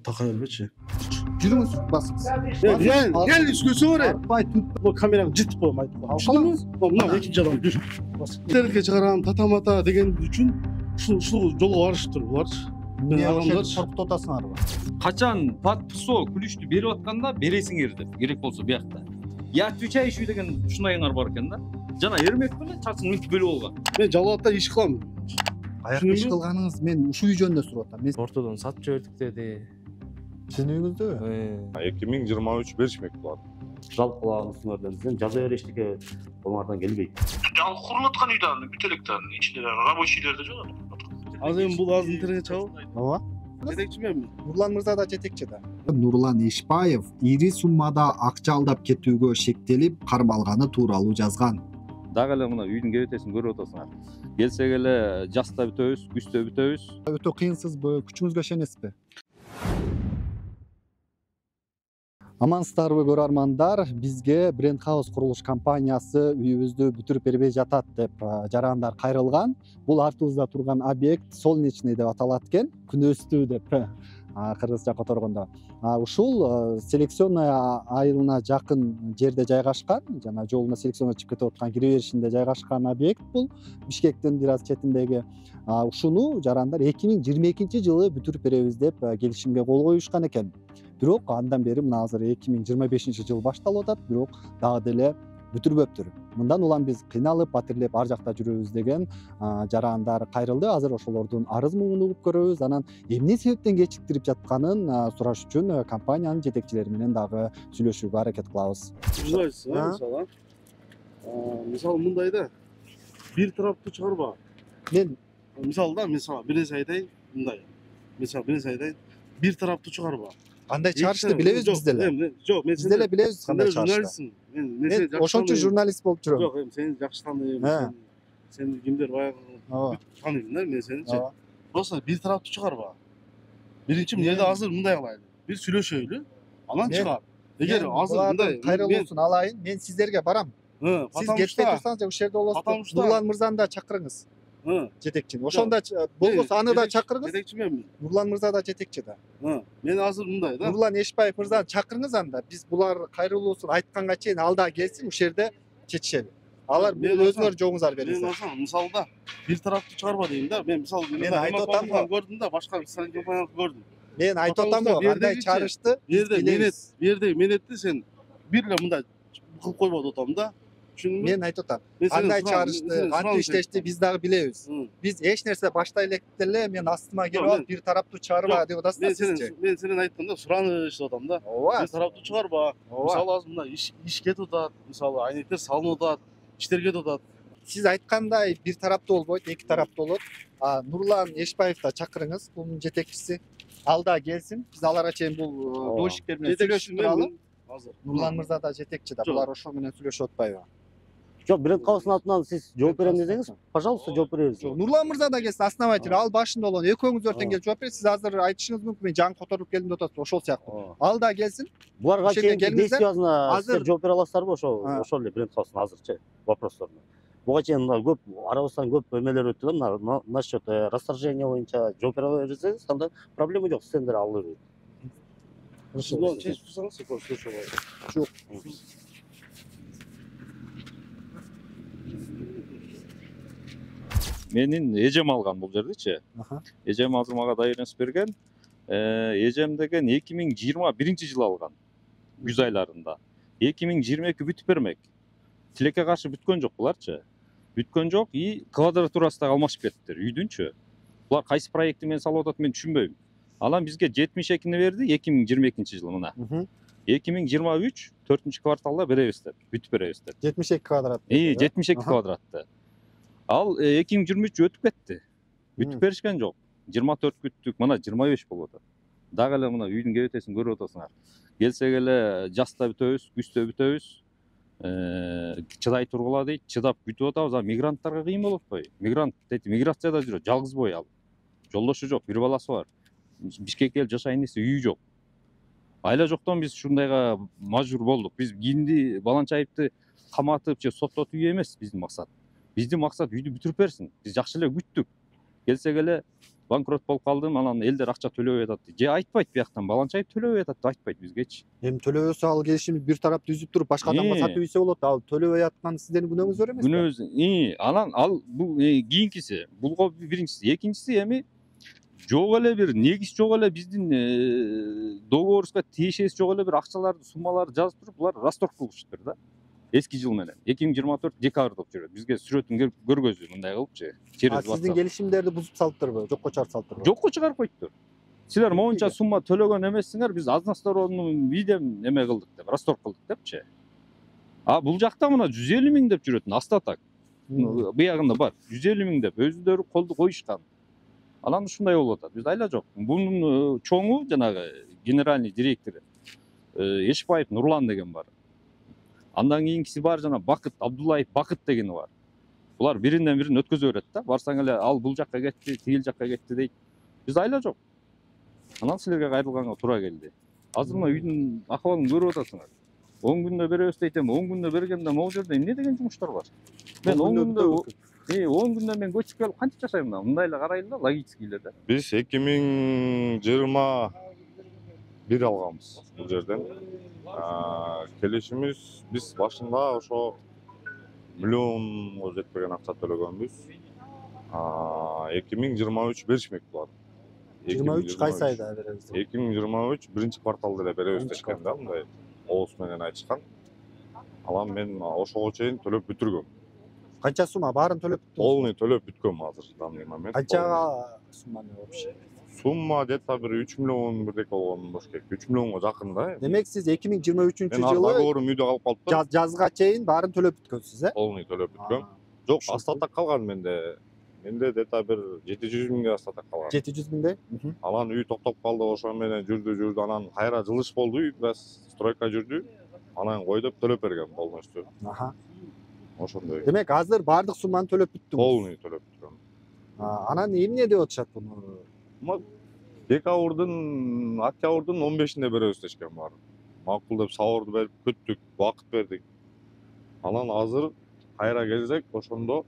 Taka vermeci. Жүріңіз басыңыз. Gel üsküsü var ya. Арпай түп. Bu kameram cıt koymaydı. Алқалаңыз. Mına ikinci adam düş. Terke çıkaran tatamata degen üçün şu yolu varıştır bular. Не Адамдар қорқытып отырсыңар ба? Качан подписо күлүштү берип атканда бересиңер деп керек болсо биякта. Я отвечаю деген ушунайыңар бар экен да. Жана Эрмек менен чачың мынтип бөлүп алган. Ben Жалалатта иш кылам. Аяқ иш қылғаныңыз мен ушу үй жөнүндө сурап атам. Мен Ортодон сатып жибердик деди. сіздің үйіңізде? 2023 беришмек болот. Жалпылаған ұсынылардан жаза берештігі олардан келбейді. Жалпы құрылатқан үйді алды, бүтелектен, içinde рабочийлерді жоқ. Az önce bu lazım terke çabuk. Ооба. Dedekçi mi? Нурлан мырза да жетекчи да. Нурлан Эшбаев ири суммада акча алдап кетүүгө шектелип кармалганы тууралуу жазган. Дагы эле мына үйдүн кебетесин көрүп атасыңар. Келсек эле жаста бүтөбүз, күздө бүтөбүз. Өтө кыйынсызбы, күчүңүзгө ишенесизби? Амансыздарбы көрөрмандар, бизге Бренд Хаус курулуш компаниясы үйүбүздү бүтүрүп бербей жатат деп жарандар кайрылган. Бул артыбызда турган объект солнечный деп аталат экен, күнөстүү деп кыргызча которгондо. Ушул селекционная айылына жакын жерде жайгашкан, жана жолуна селекционно чыгып кетип аткан кире беришинде жайгашкан объект бул. Бишкектин бир аз четиндеги. Ушуну жарандар 2022-жылы бүтүрүп беребиз деп келишимге кол коюшкан экен. Бирок андан бери мына азыр 2025-жыл башталып атат, бирок дагы деле бүтүрбөптүр. Мындан улам биз кыйналып, батирлеп ар жакта жүрөбүз деген жарандар кайрылды. Азыр ошолордун арыз муңун угуп көрөбүз. Анан эмне себептен кечиктирип жатканын сураш үчүн компаниянын жетекчилери менен дагы сүйлөшүүгө аракет кылабыз. Misal mындай да. Bir tarafты чыгарба. Мен Misal birisi айтайын, мындай. Misal birisi айтайын, bir tarafты чыгарба. кандай чыгарышты билебиз биз деле. Жок, мен Биз деле билебиз кандай чыгарышты. Мен Ошончо журналист болуп жүрөм. Жок, сени жакшы тааныйм. Сен кимдер баягы тааныйм да, мен сени. Просто bir tarafты чыгарба. Биринчи эмне азыр мындай кылайлы. Биз сүйлөшөйлү, анан чыгар. Эгер азыр мындай кайрылуусун алайын, мен сиздерге барам. Сиз кетпей турсаңыз, ушул жерде болосуз. Нурлан мырзаны да чакырыңыз. Жетекчини. Ошондо болбосо аны да чакырыңыз. Жетекчи менмин. Нурлан мырза да жетекчи да. Мен азыр мындай да. Нурлан Эшбаев мырзаны чакырыңыз анда. Биз булар кайрылуусун айтканга чейин алда келсин, ушул жерде чечишели. Алар өзүңөр жоңуңуздар бериңиздер. Мен мисалда bir tarafты чыгарба дейм да. Мен мисал мен айтып атам го. Көрдүм да, башка компанияны көрдүм. Мен айтып атам го, кандай чарышты? Берде менетти сен бир эле мындай кылып койбоду атам да. Мен айтып атам. Кандай чарышты, кантип иштешти биз дагы билебиз. Биз эч нерсе баштай элек деле мен астыма келип алып bir тарапты чыгарба деп атасызчы. Мен сенен айтканда сураныш деп атам да. Bir тарапты чыгарба. Мисалы азыр мына иш кетип атат, мисалы айнектер салынып атат, иштер кетип атат. Сиз айткандай bir тарапты болбойт, эки тарапты болот. Нурлан Эшбаев да чакырыңыз, бунун жетекчиси. Алда келсин, биз аларга чейин бул дошиктер менен сүйлөшүп туралы. Нурлан мырза да жетекчи да, булар ошол менен сүйлөшүп атпайбы? Жоқ, Бренд Хаустун атынан сиз жооп берем десеңиз, пожалуйста, жооп беребиз. Нурлан мырза да келсин, основатель, ал башында болгон экөөңүз өртөн келип жооп бериңиз. Сиз азыр айтышыңыз мүмкүн, мен жаңы которуп келдим деп атасыз, ошол сыяктуу. Ал да келсин. Буларга чейин действиясына сиздер жооп бере аласыздарбы ошол эле Бренд Хаустун азырчы вопросторуна? Буга чейин мына көп арабыздан көп эмелер өттү да, мына насчет расторжения боюнча жооп бере берсеңиз, анда проблема жок, сиздер алып бериңиз. Жок. Менин эжем алган бул жердичи. Эжем азыр мага доверенность берген. Эжем деген 2021-жылы алган. Күз айларында. 2022 бүтүп бермек. Тилекке каршы бүткөн жок буларчы. Бүткөн жок и квадратурасы да алмашып кеттиптир үйдүнчү. Булар кайсы проекти менен салып атат мен түшүнбөйм. Анан бизге 72-ни берди 2022-жылы мына. 2023 4-кварталда кварталда беребиз деп, бүтүп беребиз деп. 72 квадрат. 72 квадратты. Ал 2023 өтүп кетти. Бүтүп беришкен жок. 24 күттүк, мына 25 болуп атат. Дагы эле мына үйдүн кебетесин көрүп атасыңар. Келсек эле жаста бүтөбүз, күздө бүтөбүз. Чыдай тургула дейт, чыдап күтүп атабыз. Мигранттарга кыйын болуп атпайбы? Мигрант дейт, миграцияда жүрөт, жалгыз бой ал. Жолдошу жок, бир баласы бар. Бишкекке келип жашайын десе үйү жок. Айла жоктон биз ушундайга мажбур болдук. Биз кимди Баланчаевди каматып же соттотуу эмес биздин максат. Биздин максат үйдү бүтүрүп берсин. Биз жакшы эле күттүк. келсек эле банкрот болуп калдым, анан элдер акча төлөбөй атат. Же айтпайт бияктан баланчайып төлөбөй атат деп айтпайт бизгечи. Эми төлөбөсө ал келишимди бир тарап түзүп туруп башка адамга сатып ийсе болот. Ал төлөбөй аткан сиздердин күнөөңүз бар эмеспи? Күнөөбүз, анан ал бул кийинкиси, бул биринчиси, экинчиси эми жок эле бир негиз жок эле биздин договорубузга тиешеси жок эле бир акчаларды, суммаларды жазып туруп булар расторг кылышыптыр да. Эски жыл менен 2024 декабрь деп жүрөт. Бизге сүрөтүн көргөздү мындай кылыпчы. Сиздин келишимдерди бузуп салыптырбы? Жокко чыгарып салыптырбы? Жокко чыгарып коюптур. Силер моунча сумма төлөгөн эмессиңер, биз Азнастороодун видем эме кылдык деп, расторг кылдык депчи. А бул жакта мына 150 миң деп жүрөт, астатак. Буягында бар. 150 миң деп өздөрү колду коюшкан. Анан ушундай болуп атат. Биз айла жок. Бунун чоңу жанагы генеральный директору Эшбаев Нурлан деген бар. Андан кийинкиси бар жана Бакыт, Абдуллаев Бакыт дегени бар. Булар биринден бирин өткөзө берет да. Барсаң эле ал бул жакка кетти, тигил жакка кетти дейт. Биз айла жок. Анан силерге кайрылганга туура келди. Азыр мына үйдүн акыбалын көрүп атасыңар. 10 күндө беребиз дейтем, 10 күндө бергенде могу жерде эмне деген жумуштар бар? Мен 10 күндө 10 күндө мен көчүп келип кантип жашайм мына? Мындай эле карайлы да, логический эле. Биз 2021 алганбыз бул жерден. Келишимиz биз башында ошо миллионго жетпеген акча төлөгөнбүз. 2023 беришмек булар. 23 кайсы айда беребиз? 2023 биринчи кварталда эле беребиз дешкен да, мындай оос менен айтышкан. Алам мен ошого чейин төлөп бүтүргөм. Канча сумма баарын төлөп бүттүңүз? Полный төлөп бүткөм азыр данный момент. Канчага сумманы вообще? Сумма где-то бир 3 миллион бирдеке болгон болуш керек. 3 миллионго жакын да. Демек сиз 2023 Мен жылы договорум үйдө калып калыптыр. жазга чейин баарын төлөп бүткөнсүз, Полный төлөп бүткөм. Жок, астатак калган менде. Менде где-то бир 700 миңге астатак калган. 700 миңдей? Анан үй токтоп калды, ошо менен жүрдү, анан кайра жылыш болду, үй бираз стройка жүрдү. Анан кой деп төлөп бергем полностью. Ошондой. Демек азыр баардык сумманы төлөп бүттүңүз. Полный төлөп бүткөм. Анан эмне деп атышат буну? Декабрдын, октябрдын 15-inde беребиз дешкен бар. Макул деп сабырды берип күттүк, убакыт бердик. Анан азыр кайра келсек, ошондо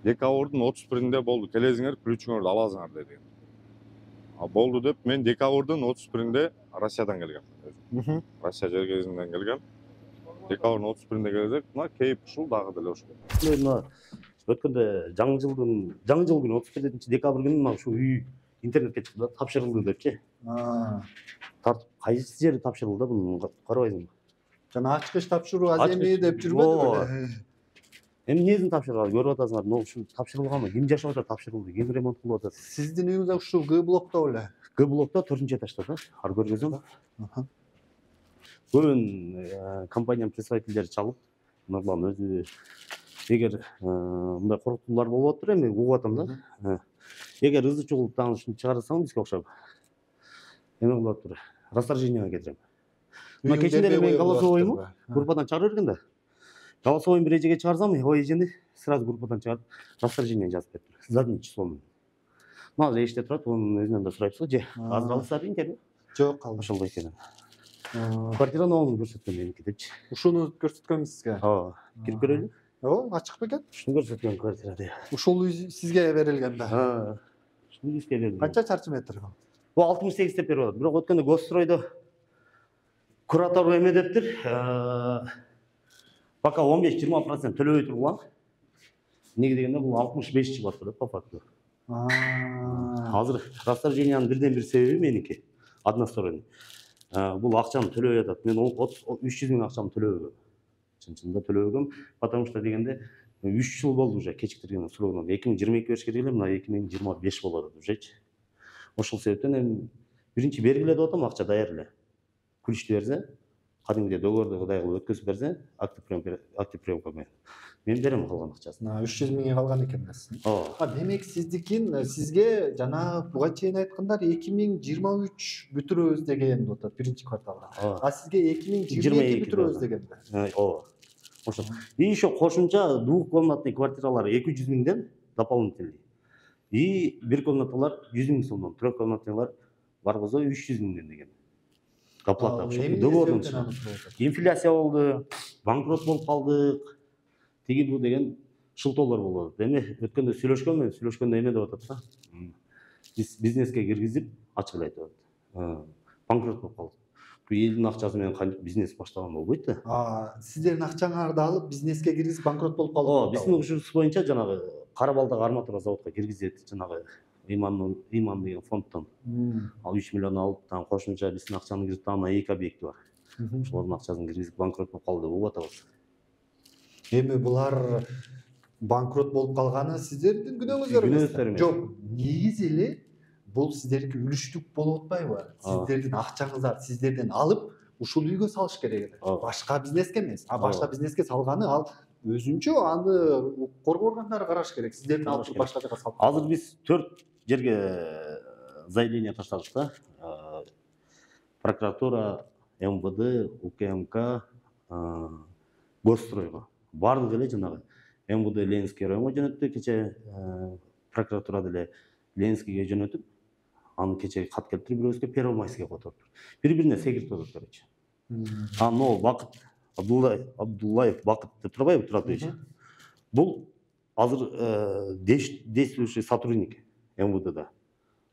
декабрдын 31-inde болду. Келесиңер, ключуңөрдү аласыңар деди. Болду деп мен декабрдын 31-inde Россиядан келгем. Россия жергесинен келгем. Декабрдын 31-inde келсек, мына кейп ушул дагы деле ошол. Мына өткөндө жаңы жыл күнү 31 декабрь күнү мына ушу үй интернетке чыкты да, тапшырылды депчи. Тартып кайсы жери тапшырылды муну карабайсың. Жана ачкыч тапшыруу аз эми деп жүрбөдүбү? Эми эмнесин тапшырган көрүп атасыңар, могу ушул тапшырылганбы? Ким жашап атат тапшырылды, ким ремонт кылып атат? Сиздин үйүңүз ушул Г блокто беле? Г блокто 4-этажда да, ар көргөзөм. Көбүн компаниянын представительдери чалып, Нурлан өзү эгер мындай коркутуулар болуп атыр, эми угуп атам да. Эгер ызы чугулуп дагы ушуну чыгарсаң бизге окшоп. Эме болуп атыр. Расторженияга кетирем. Мына кечинде мен голосовойму группадан чыгарып берген да. Голосовойм бир эжеге чыгарсам, о эжени сразу группадан чыгарып, расторжение жазып бериптир. Задним числом. Мага эште турат, онун өзүнөн да сурайбыз го, же азыр алсаар интерби? Жок, калды. Ошол экенин. Квартираны оңун көрсөткөн меники депчи. Ушуну көрсөткөн сизге? Ооба. Кирип көрөлү. Ачык бекен? Ушуну көрсөткөн квартира деп. Ушул үй сизге берилген да. Ушуну бизге берилген. Канча чарчы метр бул? Бул 68 деп берип атат. Бирок өткөндө госстройдо куратор эме дептир. Пока 15-20% төлөбөй турган. Неге дегенде бул 65 чыгып атат по факту. Азыр расторжениянын бирден бир себеби меники. Односторонний. Бул акчаны төлөбөй атат. Мен 300 миң акчаны төлөбөгөм. Чын-чынында төлөбөгөм, потому что дегенде 3 жыл болду уже кечиктирген срогунан. 2022 бериш керек эле, мына 2025 болот ужечи. Ошол себептен эми биринчи бергиле деп атам, акча даяр эле. Ключту берсе, кадимгидей договорду кудай кылып өткөзүп берсе, актив приемка менен. Мен берем калган акчасын. 300 миңге калган экен да. Демек сиздикин сизге жана буга чейин айткандар 2023 бүтүрөбүз деген деп атат, биринчи кварталда. А сизге 2022 бүтүрөбүз деген да. Ооба. Ошо. И еще кошумча двухкомнатный квартиралар 200 миңден дополнительный. И бир комнаталар 100 миң сомдон, трехкомнатныйлар баргызо 300 миңден деген. Оплата. Инфляция болду, банкрот болуп калдык. Тиги бу деген шылтоолор болот. Эми өткөндө сүйлөшкөндө эме деп атат да. Бизнеске киргизип ачык эле айтып атат. Банкрот болуп калды. Бул элдин акчасы менен кантип бизнес баштаган болбойт да. Сиздердин акчаңарды алып бизнеске киргизип банкрот болуп калды. Биздин ушубуз боюнча жанагы Кара Балдагы арматура заводко киргизет, жанагы Иман деген фонддон. Ал 3 миллион алып, там кошумча биздин акчаны киргизип, ана 2 объекти бар. Ошолордун акчасын киргизип банкрот болуп калды деп угуп атабыз. Эми булар банкрот болуп калганы сиздердин күнөөңүздөр эмес. Жок, негизи эле бул сиздердики үлүштүк болуп атпайбы? Сиздердин акчаңыздар сиздерден алып, ушул үйгө салыш керек эле. Башка бизнеске эмес. Башка бизнеске салганы ал өзүнчө аны коргоо органдары караш керек. Сиздердин алып башка жака салып. Азыр биз 4 жерге заявление таштадык да. Прокуратура, МВД, УКМК, Госстройго. Бардыгы эле жанагы МВД Ленинский районго жөнөттү, кече прокуратура деле Ленинскийге жөнөтүп, аны кече кат келтирип бирөөбүзгө Первомайскийге которуптур. Бири-бирине секиртип атат, короче. Но Бакыт Абдуллаев Бакыт деп турбайбы, Туратович? Бул азыр действующий сотрудник МВДда.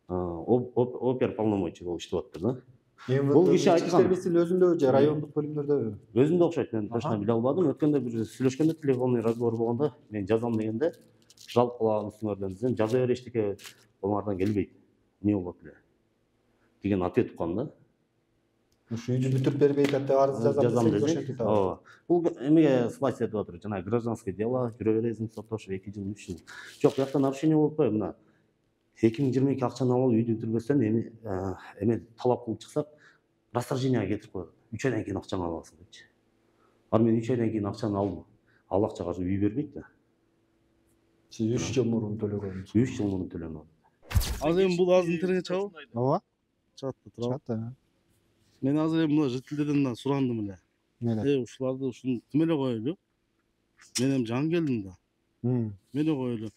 Оперполномочий болуп иштеп атат да. Бул киши айткан. Өзүндө же райондук бөлүмдөрдө? Өзүндө окшойт, мен точно биле албадым. Өткөндө бир сүйлөшкөндө телефонный разговор болгондо, мен жазам дегенде, жалп кылаган үстүңөрдөн десем, жаза бер эчтеке болмардан келбейт. Эмне болот эле? Деген ответ уккан да. Ушу үйдү бүтүрүп бербейт деп арыз жазам десем. Бул эмеге связь этип атыр? Жана гражданское дело, жүрө бересиң, соттошуп 2 жыл, 3 жыл. Жок, бuyakta нарушение болуп атпайбы? Мына 2022 акчаны алып үйдү бүтүрбөстөн эме талап кылып чыксак, расторженияга кетирип коет. 3 айдан кийин акчаны аласың депчи. Ал мен 3 айдан кийин акчаны алдым. Ал акчага үй бербейт да. Сиз 3 жыл мурун төлөгөнсүз. 3 жыл мурун төлөнөт. Азыр эми бул азыр интернетке чыгабы? Ооба. Чыгат да турабы? Мен азыр эми мына жителдерден сурандым эле. Ушуларды ушуну ким эле коелу? Мен эми жаңы келдим да. Мен эле коелу.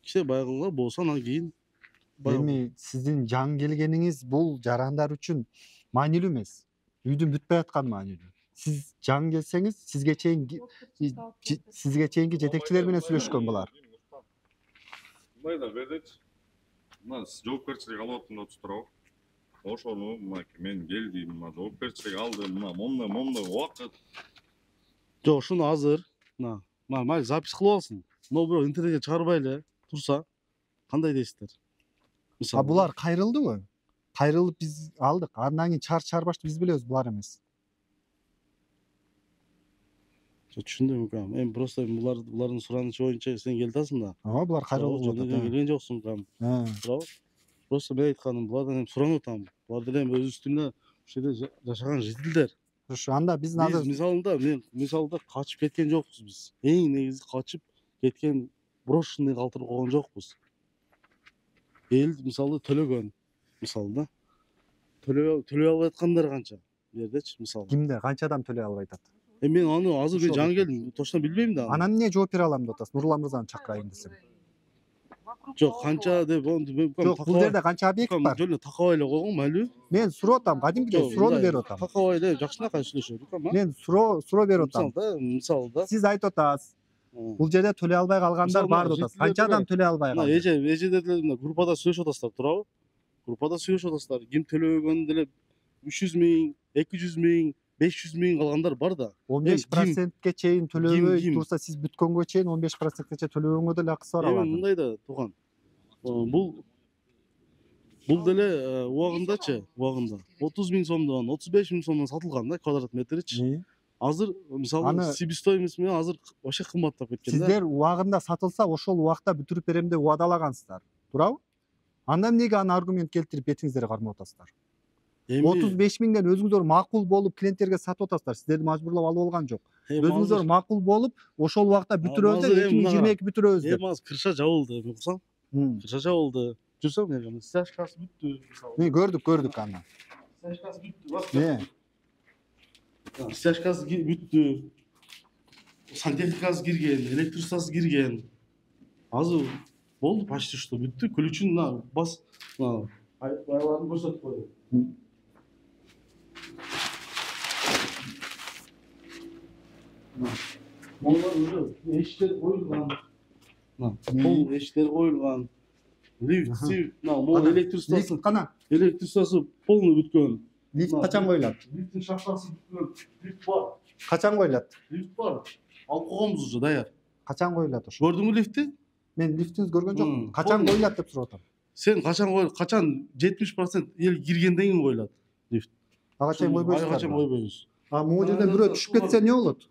Киши байгыла болсо анан кийин эми сиздин жаңы келгениңиз бул жарандар үчүн маанилүү эмес. Үйдүн бүтпөй атканы маанилүү. Сиз жаңы келсеңиз, сизге чейинки жетекчилер менен сүйлөшкөн булар. Мындай да бердичи. Мына жоопкерчилик алып аттым деп турабы? Ошону мен келдим, мына жоопкерчилик алдым, мына момда убакыт. Жок, ушуну азыр мына майыл запись кылып алсын. Но бирок интернетке чыгарбай эле турса, кандай дейсиздер? Булар кайрылдыбы? Кайрылып биз алдык. Андан кийин чарбашты биз билебиз, булар эмес. Түшүндүм кам. Эми просто булардын суранычы боюнча сен келдасың да. Ооба, булар кайрылып жатат. Келген жоксуң кам. Туурабы? Просто мен айтканым, булардан эми суранып атам. Булар деле эми өз үстүнө ушул жерде жашаган жителдер. Ушу анда биздин азыр мисалда качып кеткен жокпуз биз. Эң негизи качып кеткен брошенный калтырып койгон жокпуз. Эл мисалы төлөгөн. Мисалы да. Төлөй албай аткандар канча? Бу жердечи мисалы. Кимдер канча адам төлөй албай атат? Мен аны азыр жаңы келдим, точно билбейм да. Анан эмне жооп бере алам деп атасыз? Нурлан мырзаны чакырайын десем. Жок, канча деп Жок, бул жерде канча объект бар? Жөн эле такабай эле койгон, майлуу. Мен суроо атам, кадимкидей суроону берип атам. Такабай эле жакшынакай сүйлөшөдүк, ама. Мен суроо берип атам. Мисалда. Сиз айтып атасыз. Бул жерде төлөй албай калгандар бар деп атасыз. Канча адам төлөй албай калды? Эже деле группада сүйлөшүп атасыздар, туурабы? Группада сүйлөшүп атасыздар. Ким төлөбөгөн деле 300 миң, 200 миң, 500 миң калгандар бар да. 15%ке чейин төлөбөй турса, сиз бүткөнгө чейин 15%-кече төлөбөгөнгө деле акысы бар алардын. Мындай да, тууган. Бул деле убагындачы, 30 миң сомдон, 35 миң сомдон сатылган да квадрат метричи. Азыр мисалы себестоимость менен азыр вообще кымбаттап кеткен да. Сиздер убагында сатылса, ошол убакта бүтүрүп берем деп убадалагансыздар. Туурабы? Анда эмнеге аны аргумент келтирип бетиңиздерге кармап атасыздар? 35 миңден өзүңүздөр макул болуп клиенттерге сатып атасыздар. Сиздерди мажбурлап алып алган жок. Өзүңүздөр макул болуп, ошол убакта бүтүрөбүз деп 2022 бүтүрөбүз деп. Эми азыр кырша жабылды, уксаң? Кырша жабылды. Жүрсөң мен стяжкасы бүттү. Мен көрдүк аны. Стяжкасы бүттү. Стяжкасы бүттү. Сантехникасы кирген, электричествосы кирген. Азыр болду, почти что бүттү. Ключун бас айларын көрсөтүп койду. Монголар уже эшиктер коюлган. Пол эшиктери коюлган. Лифт, могу электр станциясы. Лифт кана? Электр станциясы полный бүткөн. Лифт качан коюлат? Лифттин шахтасы бүткөн. Лифт бар. Качан коюлат? Лифт бар. Алып койгонбуз уже даяр. Качан коюлат ошо? Көрдүңбү лифтти? Мен лифтиңизди көргөн жокмун. Качан Полный. коюлат деп сурап атам. Сен качан 70% эл киргенден кийин коюлат. Ага чейин койбойсуздар. Ага чейин койбойбуз. Могу жерден бирөө түшүп кетсе эмне болот?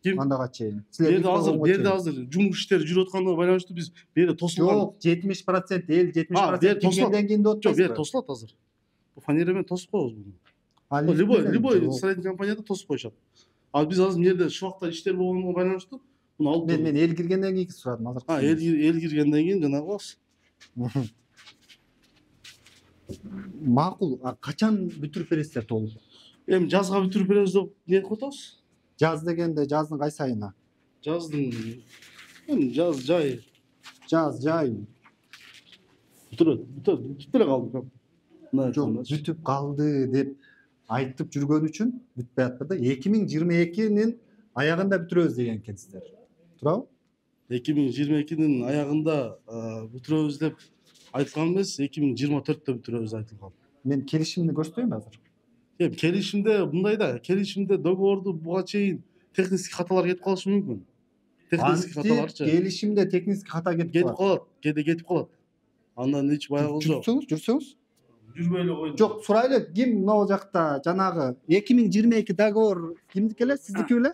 Ким? Андага чейин. Берде азыр жумуш иштери жүрүп атканга байланыштуу биз берде тосулган. Жок, 70% эл 70% киргенден кийин деп Жок, бер атпайсызбы? тосулат азыр. Фанера менен тосуп коебуз буну. Лифт Любой менен? строительный компанияда тосуп коюшат. А биз азыр жерде шубакта иштер болгонго байланыштуу буну алып Мен эл киргенден кийин сурадым азыр. эл киргенден кийин жанагы кылабыз. Макул. Качан бүтүрүп бересиздер толук? Эми жазга бүтүрүп беребиз деп ниет кылып атабыз. Жаз дегенде жаздын кайсы айына? Жаздын жаз жай Жаз, жай. бүтүп эле калды. Жок, бүтүп калды деп айтып жүргөн үчүн бүтпөй атпыр да. 2022-нин аягында бүтүрөбүз деген экенсиздер. Туурабы? 2022-нин аягында бүтүрөбүз деп айтылган эмес, 2024-тө бүтүрөбүз айтылган. Мен келишимди көрсөтөйүнбү азыр? Эми келишимде мындай да, келишимде договорду буга чейин технический каталар кетип калышы мүмкүн. Технический каталарчы Келишимде технический ката кетип калат, кээде кетип калат. Андан эч баягы жок. Жүрсөңүз? Жүрбөй эле койду. Жок, сурайлы, ким могу жакта жанагы 2022 договор кимдики эле? Сиздики беле?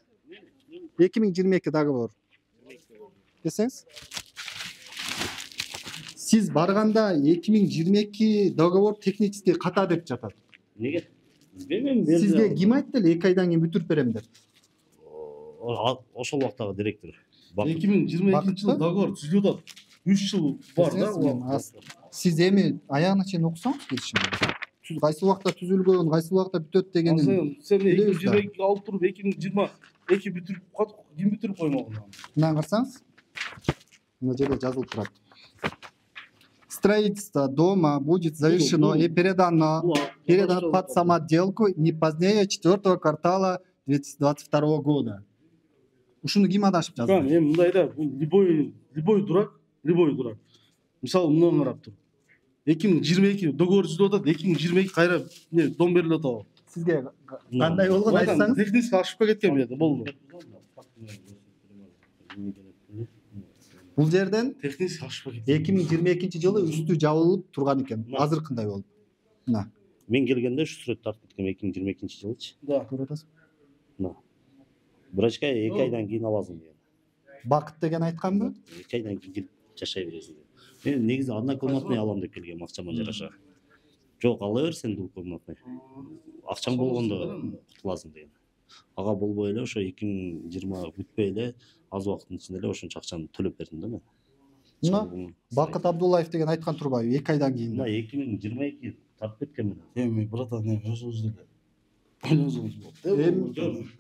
2022 договор. Десеңиз? Сиз барганда 2022 договор технический ката деп жатат. Неге? Билбейм, Сизге ким айтты эле 2 айдан кийин бүтүрүп берем деп? Ошол убактагы директор. 2022-жылы договор түзүлүп атат. 3 жыл бар да. Сиз эми аягына чейин окусаңыз келишимди. Кайсы убакта түзүлгөн, кайсы убакта бүтөт дегенин. Сен 2022 алып туруп 2022 бүтүрүп ким бүтүрүп коймогун? Мына карасаңыз. Мына жерде жазылып турат. Строительство дома будет завершено и передано под самоотделку не позднее 4 квартала 2022 года. Ушуну ким адашып жазды? Эми мындай да, любой дурак. Мисалы мындан карап тур. 2022 договор түзүлүп атат, 2022 кайра дом берилип атабы? Сизге кандай болгон айтсаңыз? Технически ашып кеткен жерде болду. Бул жерден Технически ашып кеткен. 2022-жылы үстү жабылып турган экен. Азыр кандай болду? Мына. Мен келгенде ушу сүрөттү тартып кеткен 2022-жылычы. Да. Көрүп атасыз? Врачка 2 айдан кийин аласың деген. Бакыт деген айтканбы? 2 айдан кийин келип жашай бересиң. Мен негизи однокомнатный алам деп келгем, акчама жараша. Жок, ала бер сен двухкомнатный. Акчаң болгондо кутуласың деген. Ага болбой эле ошо 2020 бүтпөй эле аз убакыттын ичинде эле ошончо акчаны төлөп бердим да мен. Мына Бакыт Абдуллаев деген айткан турбайбы? 2 айдан кийин. Мына 2022 тартып кеткен мен. Эми братан, өзүңүз деле. Өзүңүз болду.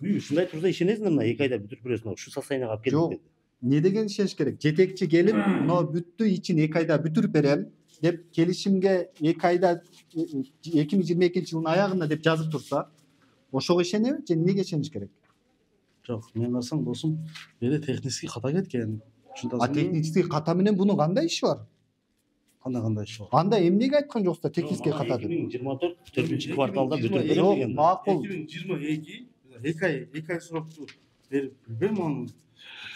Эми ушундай турса ишенесиңер, мына 2 айда бүтүрүп бересиң, ушу состоянияга алып жок. келип. Не деген ишениш керек? Жетекчи келип, мына бүттү ичин 2 айда бүтүрүп берем деп келишимге 2 айда 2022-жылдын аягында деп жазып турса, ошого ишенеби же эмнеге ишениш керек? Жок, мен карасаң досум, менде технический ката кеткен. А технический ката менен бунун кандай иши бар? Кандай иши бар? Анда эмнеге айткан жоксуздар технический ката деп? 2024 4 кварталда бүтүрүп берем Жок, деген. макул. 2022 2 ай сурап берип билбейм аны.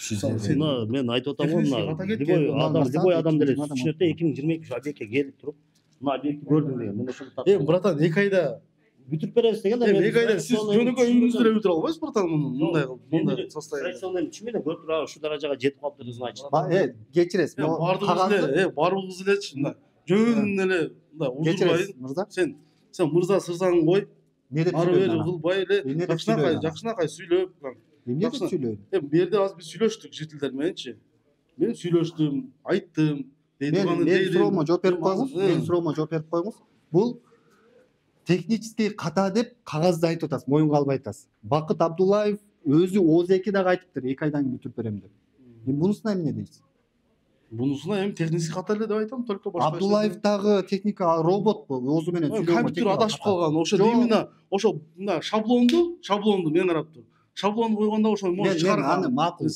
Мына мен айтып атам го, мына любой адам деле түшүнөт да 2022 объектке келип туруп, мына объектти көрдүм деген. Мен ошону тартып. Братан, 2 айда бүтүрүп беребиз деген да. Эми 2 айда сиз жөнөкөй үйүңүздү эле бүтүрө албайсыз, братан, мындай состояние. Соны түшүнбөйм, көрүп туруп ушу даражага жетип калыптырсың айтчы. Кечиресиз. Бардыгыбыз элечи, мына жөн эле мындай узурбай. Мырза. Сен мырза сырзаң кой. Не деп Ары бери сүйлөйм? кылбай эле, жакшынакай сүйлөп. Эмне деп сүйлөйм? Эми бу жерде азыр биз сүйлөштүк жетилдер мененчи. Мен сүйлөштүм, айттым. Мен суроомо жооп берип коюңуз. Бул технический ката деп кагазда айтып атасыз, моюнга албай айтасыз. Бакыт Абдуллаев өзү ооз-2 дагы айтыптыр, 2 айдан кийин бүтүрүп берем деп. Эми бунусуна эмне дейсиз? Бунусуна эми технический ката эле деп айтам, только башка. Абдуллаев дагы техника робот оозу менен сүйлөгөн. Компьютер адашып калган. Ошо именно ошо шаблонду мен карап тур. Шаблон койгондо ошо может чыгарган. Аны макул.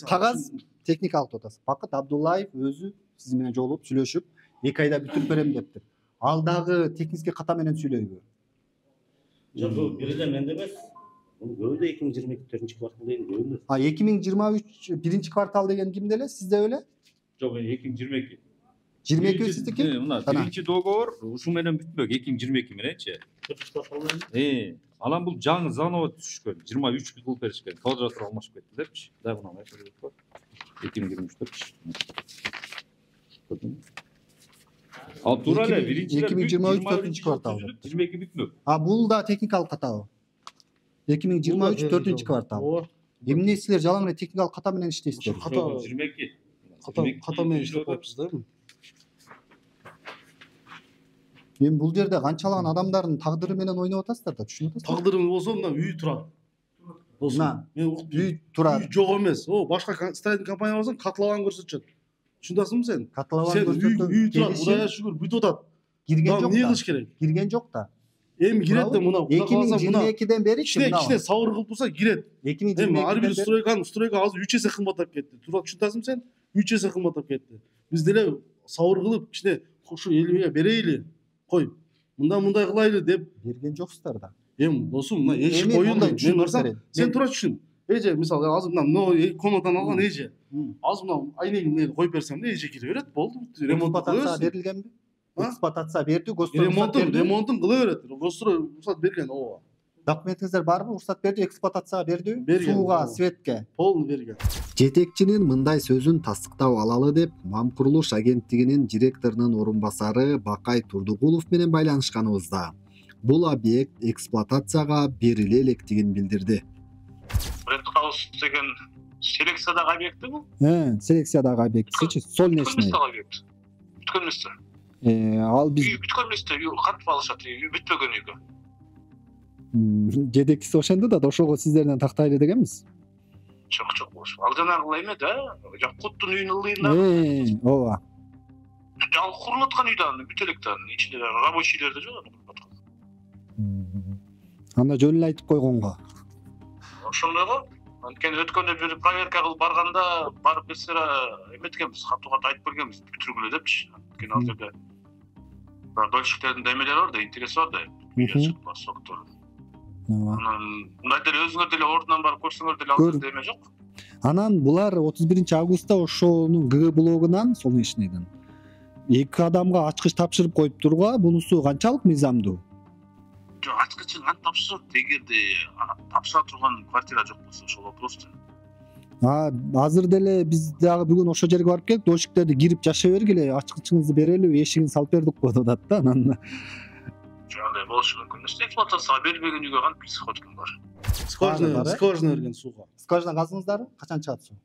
техникалык отасы. Бакыт Абдуллаев өзү сиз менен жолугуп сүйлөшүп 2 айда бүтүрүп берем дептир. Ал дагы технический ката менен сүйлөйбү? Жок, бул бир эле менде эмес. Бул көбүндө 2022 4 квартал деген көбүндө. 2023 1 квартал деген кимде эле? Сизде беле? Жок, 2022. 22 сиздики? Мына биринчи договор ушул менен бүтмөк 2022 мененчи. 4 квартал менен. Анан бул жаңы заново түшкөн 23 кылып беришкен. Квадратыр алмашып кетти депчи. Дагы мына 2023. Ал туура эле 2023 4 квартал. 22 бүтмөк. Бул да техникалык катабы? 2023 4 квартал. Эмне силер жалаң эле техникалык ката менен иштейсиздер? Ката 22. ката менен иштеп коюпсуз да. Эми бул жерде канчалаган адамдардын тагдыры менен ойноп атасыздар да, түшүнүп атасыздар? Тагдырым болсо мына үй турат. Мына Мен уктум. үй турат. Үй жок эмес. Башка строительный компания болсо катлаган көрсөтчүт. Түшүндүңбү сен? Катлаган Сен көрсөтүү үй турат, Кудайга шүгүр бүтүп атат. кирген жок Не да. кылыш керек? Кирген жок да. Эми кирет да мына. 2022ден бери Кичине сабыр кылып турса кирет. Эми ар бир 2022ден стройка азыр 3 эсе кымбаттап кетти. Туура түшүнөсүңбү сен? 3 эсе кымбаттап кетти. Биз деле сабыр кылып кичине ушу элиге берейли. Кой. Мындай кылайлы деп берген жоксуздар да. эми досум мына эшик Эми коюлду. мындай Мен барсам, берет. сен тура түшүн. Эже мисалы азыр мына комнатаны алган эже. Азыр мына айнегин коюп берсем да эже кире берет. Болду. Ремонт Эксплуатация берилгенби? Эксплуатация берди, ремонтун кыла берет. Госстрой уруксат берген, ооба. Документиңиздер барбы? Уруксат берди, эксплуатацияга бердиби? Берген. Сууга, светке. Полный берген. Жетекчинин мындай сөзүн тастыктап алалы деп МАМ курулуш агенттигинин директорунун орун басары Бакай Турдугулов менен байланышканыбызда бул объект эксплуатацияга бериле электигин билдирди. Бренд хаус деген селекциядагы объекти бул? Селекциядагы объектичи солнечный. Бүткөн эмес. Ал биз Бүткөн эмес, кантип алышат, бүтпөгөн үйгө. жетекчиси ошондо да ошого сиздерден тактайлы дегенбиз. Жок болуш. Ал жанагылай эме да, куттун үйүнүн ылдыйында. Ооба. Ал курулуп аткан үйдө аны бүт элек да, ичинде рабочийлер да жок. Анда жөн эле айтып койгонго. Ошондой го. Анткени өткөндө бир проверка кылып барганда барып бизлер эметкенбиз, катуу-катуу айтып бергенбиз, бүтүргүлө депчи. Анткени ал жерде дольщиктердин демелери бар да, интереси бар да. Соктор. Мындай деле өзүңөр деле ордунан барып көрсөңөр деле ал жерде эме жок. Анан булар 31 августта ошонун ГГ блогунан, солнечныйдын 2 адамга ачкыч тапшырып коюп турга, бунусу канчалык мыйзамдуу? Жок, ачкычын кантип тапшырат? Эгерде тапшыра турган квартира жок болсо, ошол вопрос. Азыр деле биз дагы бүгүн ошол жерге барып келип, дошиктерди кирип жашай бергиле, ачкычыңызды берели, эшигин салып бердик го деп атат да. Анан Андай болушу мүмкүн эмес. Эксплуатацияга бербеген үйгө кантип кирсек өткөн бар. Скважина берген сууга. скважина каздыңыздарбы? Качан чыгат суу?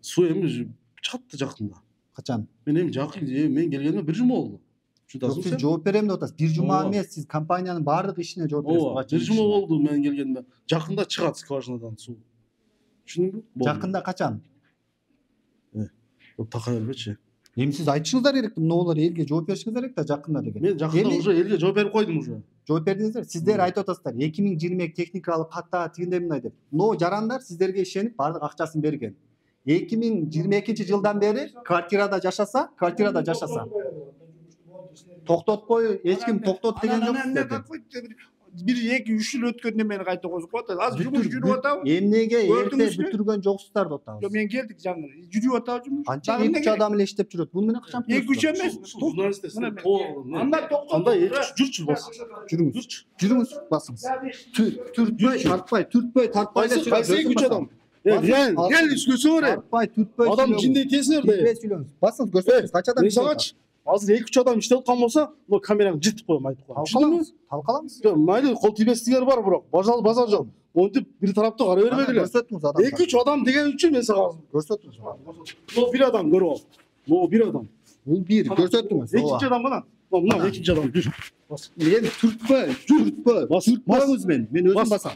Суу эми чыкты жакында. Качан? Мен эми жакын, мен келгениме 1 жума болду. Сиз жооп берем деп атасыз. 1 жума эмес, сиз компаниянын баардык ишине жооп бересиз. 1 жума болду мен келгениме. Жакында чыгат скважинадан суу. Түшүндүңбү? Жакында качан? Такай бербечи. Эми сиз айтышыңыздар керек, мыналар элге жооп беришиңиз керек да, жакында деген. Мен жакында уже элге жооп берип койдум уже. Жооп бердиңиздер. Сиздер айтып атасыздар, 2022 техникалык ката тигиндей мындай деп. Но жарандар сиздерге ишенип баардык акчасын берген. 2022-жылдан бери квартирада жашаса. Токтотпой, эч ким токтот деген жок сиздерде. 1-2-3 жыл өткөндөн мени кайта козуп атат. Азыр жумуш жүрүп атабы? Эмнеге эрте бүтүргөн жоксуздар деп атабыз. Мен келдик жаңы. Жүрүп атабы жумуш. Канча 2-3 адам эле иштеп жүрөт. Бул менен качан? 2-3 эмес. Анда Андай жүрчү бас. Жүрүңүз, басыңыз. Түртпөй, тартпай эле сүйлөңүз. Кайсы 2-3 адам? Гел сүйлөсөңөр. Тартпай, түртпөй. Адам жиндей тесиңер да. Басыңыз, көрсөтүңүз. Кача адам иштеп. Азыр 2-3 адам иштеп аткан болсо, бул камераны жыртып коем, айтып коем. Талкаламыз. Жок, майлы кол тийбестигер бар, бирок базар жок. Монтип бир тарапты кара бербегиле. Көрсөтүңүз адам. 2-3 адам деген үчүн мен сага көрсөтүңүз. Бул бир адам көрүп ал. Бул бир адам. Бул бир көрсөтүңүз. Экинчи адам кана? Мына экинчи адам жүр. Мен түртпөй. Басыңыз мен өзүм басам.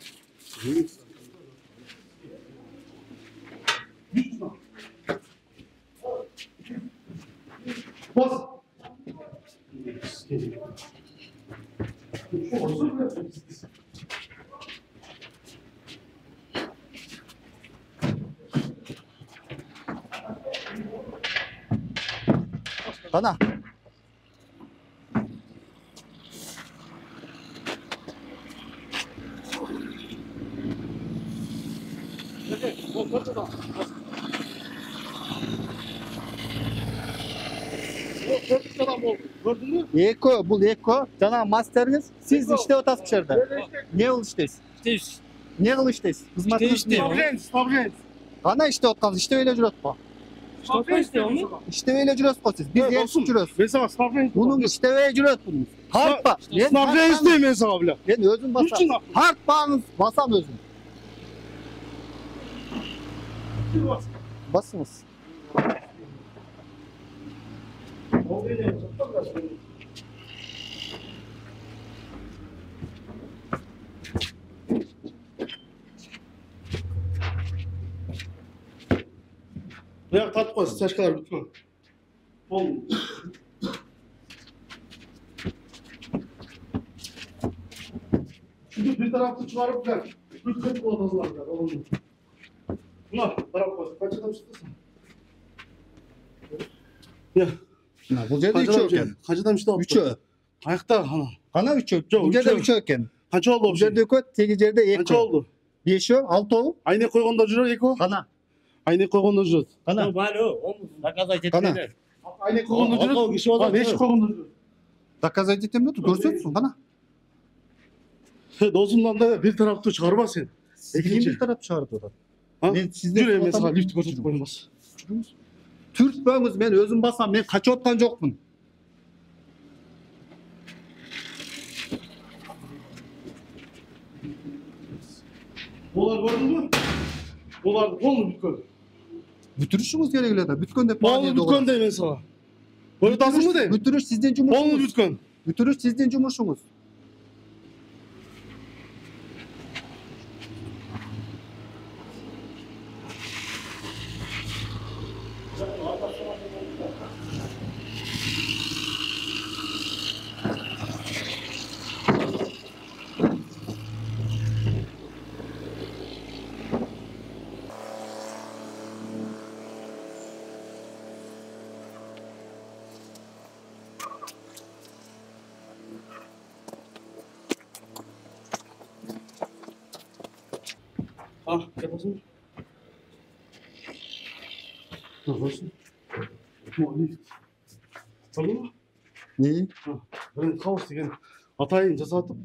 Бас. Төрт адам болды. Көрдің бе? Эко, бул эко. Жана мастериңиз, сиз иштеп атасыз бу жерде. Не кылып иштейсиз? İşteyiz. Не кылып иштейсиз? Кызматыңыз Ставлен. Кана иштеп аткансыз? İштеп эле жүрөт го. Stoppa işte onu. İşte öyle жүрөсүз го сиз. Биз ертип жүрөбүз. Мен саған ставлен. Мунун иштебей жүрөт бунун. Тартпа. Ставлен істеймін мен саған, бля. Мен өзүм басам. Тартпаңыз, басам өзүм. Басыңыз. Бұяқ татып қойсын, сәшкалар бүткін. Болды. Şimdi bir tarafta çıkarıp gel. Bütün odasılar gel. Oğlum. Buna taraf koysun. Kaç adam çıktısın? Ya. Бул жерде үчөө экен. Kaç adam çıktı? Үчөө. Ayakta hana. Кана үчөө? Жок, Бул жерде үчөө. үчөө экен. Kaç oldu o Бул şey? жерде экөө, теги жерде Kaç эки. oldu? Бешөө, алтоо. Ayna koyğanda жүрөр эко. Кана. Ayna koyğanda жүрөт. Кана. Balo, onu doказать Кана. etmeli. Ayna koyğanda Алтау киши жүрөт. болот. Ha, eşik koyğanda жүрөт. Доказать этем деп көрсөтсүң, кана. Dosumdan da bir tarafta çıkarma sen. Ким бир тарап чыгарып атат? Ha? Мен сизде Жүр мен сага лифт көрсөтүп коюмбас. Түртпөңүз, мен өзүм басам, мен качып аткан жокмун. Олар көрдүң бü? Оларды қолы бүткөн. Бүтүрүшүңүз керек эле да. Бүткөн деп Қолы бүткөн дейм мен сага. Көрүтасыңбы дейм? Бүтүрүш сиздин Қолы жумушуңуз. бүткөн. Бүтүрүш сиздин жумушуңуз. Ha, yapasın mı? Yapasın. Bu lift. Tamam mı? Не? Ben kaos деген атайын жасатып,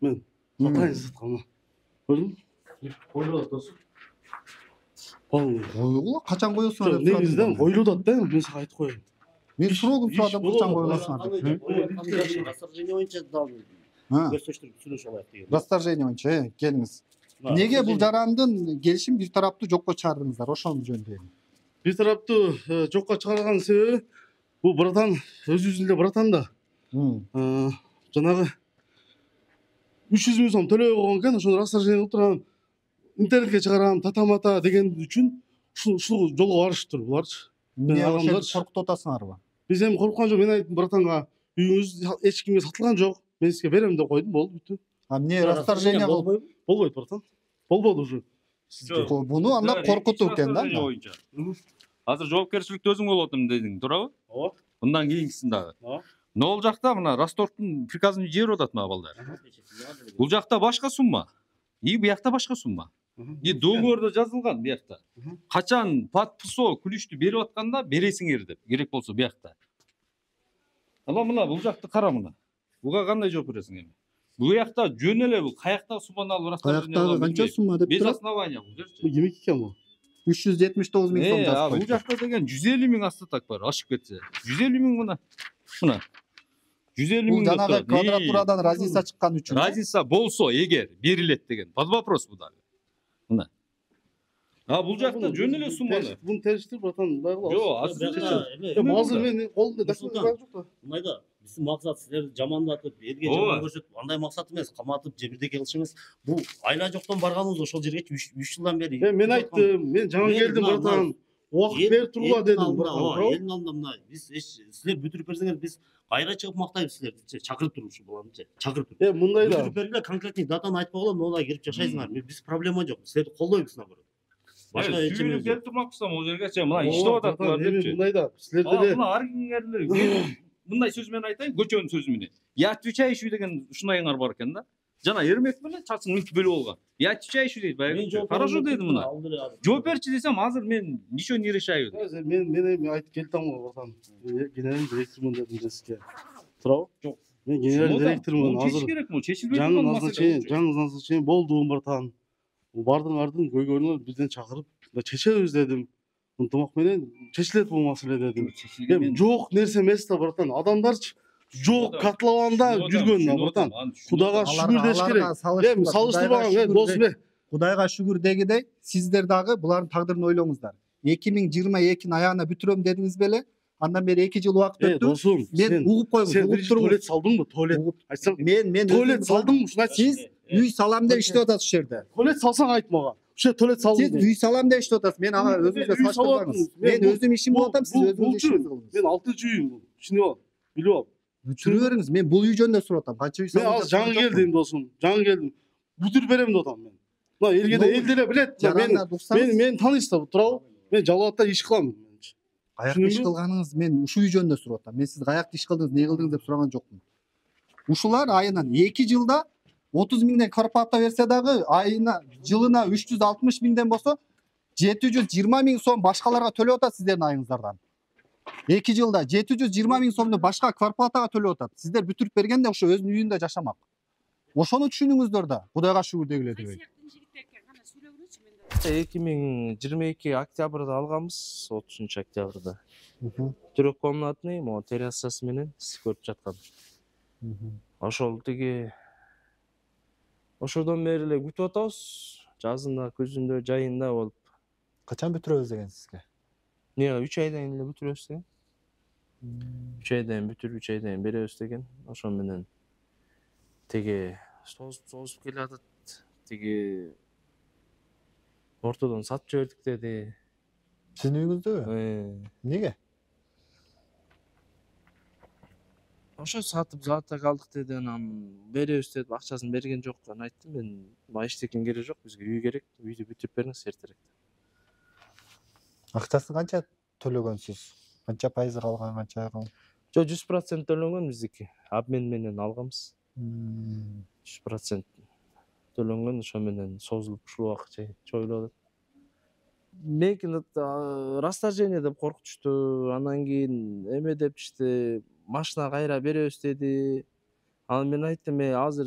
мен атайын жасатқанмын. Көрдің бе? Ойлап атасың. Полный. Ойгула качан коесуң деп Негізіден ойлап да, мен саған айтып қояйын. Мен суроодум сурадым качан коесуң деп. Расторжение боюнча Ha, көздөштүрүп сүйлөшүп алайык деген. расторжение боюнча, келиңиз. Неге бул жарандын келишим бир тараптуу жокко чыгардыңыздар? Ошонун жөнүндө эми. Bir tarafты жокко чыгарган себеби бул братан өз жүзүндө братан да жанагы 300 миң сом төлөбөй койгон экен, ошону расторжение кылып турган интернетке чыгарам, татамата деген үчүн ушул жолго барышыптыр буларчы. Эмне ошол адамдар- коркутуп атасыңарбы? Биз эми корккон жок, мен айттым братанга, үйүңүз эч кимге сатылган жок. Мен сизге берем деп койдум, болду бүттү. А эмне расторжение кылып? Болбойт братан. Болбоду уже. Буну анда коркутуу экен да. Азыр жоопкерчиликти өзүң болуп атам дедиң, туурабы? Ооба. Мындан кийинкисин дагы. Ооба. Нол жакта мына Ростовдун приказын жиберип атат мына балдар. Бул жакта башка сумма. И бuyakta башка сумма. И договордо жазылган бuyakта. Качан подписо күлүштү берип атканда бересиңер деп, керек болсо бuyakта. Ала мына бул жакты кара мына. Буга кандай жооп бересиң эми? Бuyakта жөн эле бул каяктагы сумманы алып расторжение Каяктагы канча сумма деп без турат? основания бул жерчи. Бул кимдики экен бул? 379 миң сом жазып Бул койду. жакта деген 150 миң астатак бар, ашып кетсе. 150 миң мына. Мына. 150 Бул миң жанагы квадратурадан разница чыккан үчүн. разница болсо эгер берилет деген. Под вопрос бул дагы. Мына. А бул жакта жөн эле сумманы. Буну териштир братан. Жок, азыр Азыр мен колумда документ жок да. Мындайда биздин максат силерди жамандатып, элге жаман көрсөтүп, андай максат эмес, каматып, же бирдеке кылыш эмес. Бул айла жоктон барганыбыз ошол жерге 3 жылдан бери. Мен айттым, мен жаңа келдим братан. Убакыт берип тургула дедим братан. Элдин алдында мына биз силер бүтүрүп берсеңер биз кайра чыгып мактайбыз силерди. Чакырып турушу боломчу. Чакырып туруп. Мындай да. Бүтүрүп бергиле, конкретный датаны айтпай коелу, могула кирип жашайсыңар. Биз проблема жок. Силерди колдойбуз наоборот. Башка эч эмес нерсе келип турмакчысам, ол жергече мына иштеп атат депчи. Мындай да. Силерде де Мына аргиңерлер мындай сөз менен айтайын, көчөнүн сөзү менен. Я отвечающий деген ушундайыңар бар экен да. Жана Эрмек менен чачың мынтип бөлүп алган. Я отвечающий дейт баягы. Хорошо дедим мына. Жооп берчи десем азыр мен ничего не решаю. Мен айтып келдім ғой ортан. Генеральный директормун дедим сизге. Туурабы? Жок. Мен генеральный директормун. Чечиш керек му? Чечилбей жаңы турган назначение болду ыртан. Бардың көйгөнү бизден чакырып, чечебиз дедим. Ынтымак менен чечилет бул маселе дедим. Жок нерсе эмес да братан. Адамдарчы жок котлованда жүргөн да братан. Кудайга шүгүр деш керек. Эми салыштырбаган досбек. Кудайга шүгүр дегидей, сиздер дагы булардын тагдырын ойлоңуздар. 2022 аягына бүтүрөм дедиңиз беле? Андан бери 2 жыл убакыт өттү. Досум, мен угуп койгум, сен угуп туруңуз. туалет салдыңбы? Туалет. Айтсам, мен туалет салдыңбы? Ушуну айтчы. Сиз үй салам деп иштеп атасыз ушул жерде. Туалет салсаң айт мага. Ушул туалет салдым. Сиз үй салам деп иштеп атасыз. Мен ага өзүңүзгө салыштырбаңыз. Мен өзүм ишимди кылып атам, сиз өзүңүз ишиңизди кылыңыз. Мен 6-чы үйүм бул. Түшүнүп ал. Билип ал. Бүтүрүп бериңиз. Мен бул үй жөнүндө сурап атам. Канча үй Мен салам? азыр жаңы келдим досум. Жаңы келдим. Бүтүрүп берем деп атам мен. Мына элге деле билет. Мен тааныйсыз да, туурабы? Мен Жалал атта иш кылам. Каякта иш кылганыңыз, мен ушул үй жөнүндө сурап атам. Мен сиз каякта иш кылдыңыз, не кылдыңыз деп сураган жокмун. Ушулар айынан 2 жылда 30 миңден квартплата берсе дагы, айына жылына 360 миңден болсо 720 миң сом башкаларга төлөп атат сиздердин айыңыздардан. 2 жылда 720 миң сомду башка квартплатага төлөп атат. Сиздер бүтүрүп бергенде ошо өзүнүн үйүндө жашамак. Ошону түшүнүңүздөр да. Кудайга шүгүр дегиле дебей. 2022 октябрда алганбыз, 30 октябрда. Трехкомнатный, могу террасасы менен сиз көрүп жаткан. Ошол тиги ошодон бери эле күтүп атабыз. Жазында, күзүндө, жайында болуп. Качан бүтүрөбүз деген сизге? Не, 3 айдан эле бүтүрөбүз деген. 3 айдан бүтүрүп 3 айдан беребиз деген. Ошо менен тиги созуп келе атат. Тиги ортодон сатып жибердик деди. Сиздин үйүңүздүбү? Неге? Ошо сатып залатта калдык деди, анан беребиз деп акчасын берген жок. Анан айттым мен, мага эчтекен кереги жок, бизге үй керек, үйдү бүтүрүп бериңиз эртерээк. Акчасын канча төлөгөнсүз? Канча пайызы калган, канча калган? Жок, 100% төлөнгөн биздики. Обмен менен алганбыз. 100% төлөнгөн, ошо менен созулуп ушул убакыт чоюлуп атат. Менин расторжение деп коркутушту. Анан кийин эме депчишти, машина кайра беребиз деди. Анан мен айттым, азыр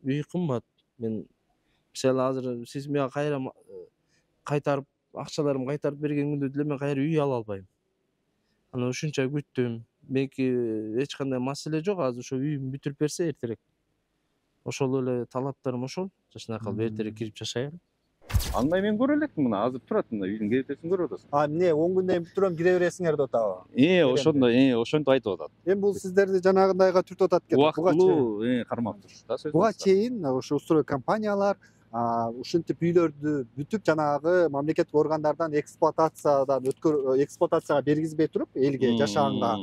үй кымбат. Мен мисалы азыр сиз мага кайра кайтарып, акчаларымды кайтарып берген күндө деле мен кайра үй ала албайм. Анан ушунча күттүм. Меники эч кандай маселе жок, азыр ошо үйүмдү бүтүрүп берсе эртерээк. Ошол эле талаптарым ошол. Жашына калып эртерээк кирип жашайлы. Андай мен көрө элекмин, мына азыр турат, мына үйдүн кебетесин көрүп атасың. Эмне 10 күндөн бүтүрөм, кире бересиңер деп атабы? Ошентип айтып атат. Эми бул сиздерди жанагындайга түртүп атат экен. Убактылуу кармап туруш да сөзү. Буга чейин ошо строй компаниялар ушинтип үйлөрдү бүтүп жанагы мамлекеттик органдардан эксплуатацияга бергизбей туруп, элге жашаганга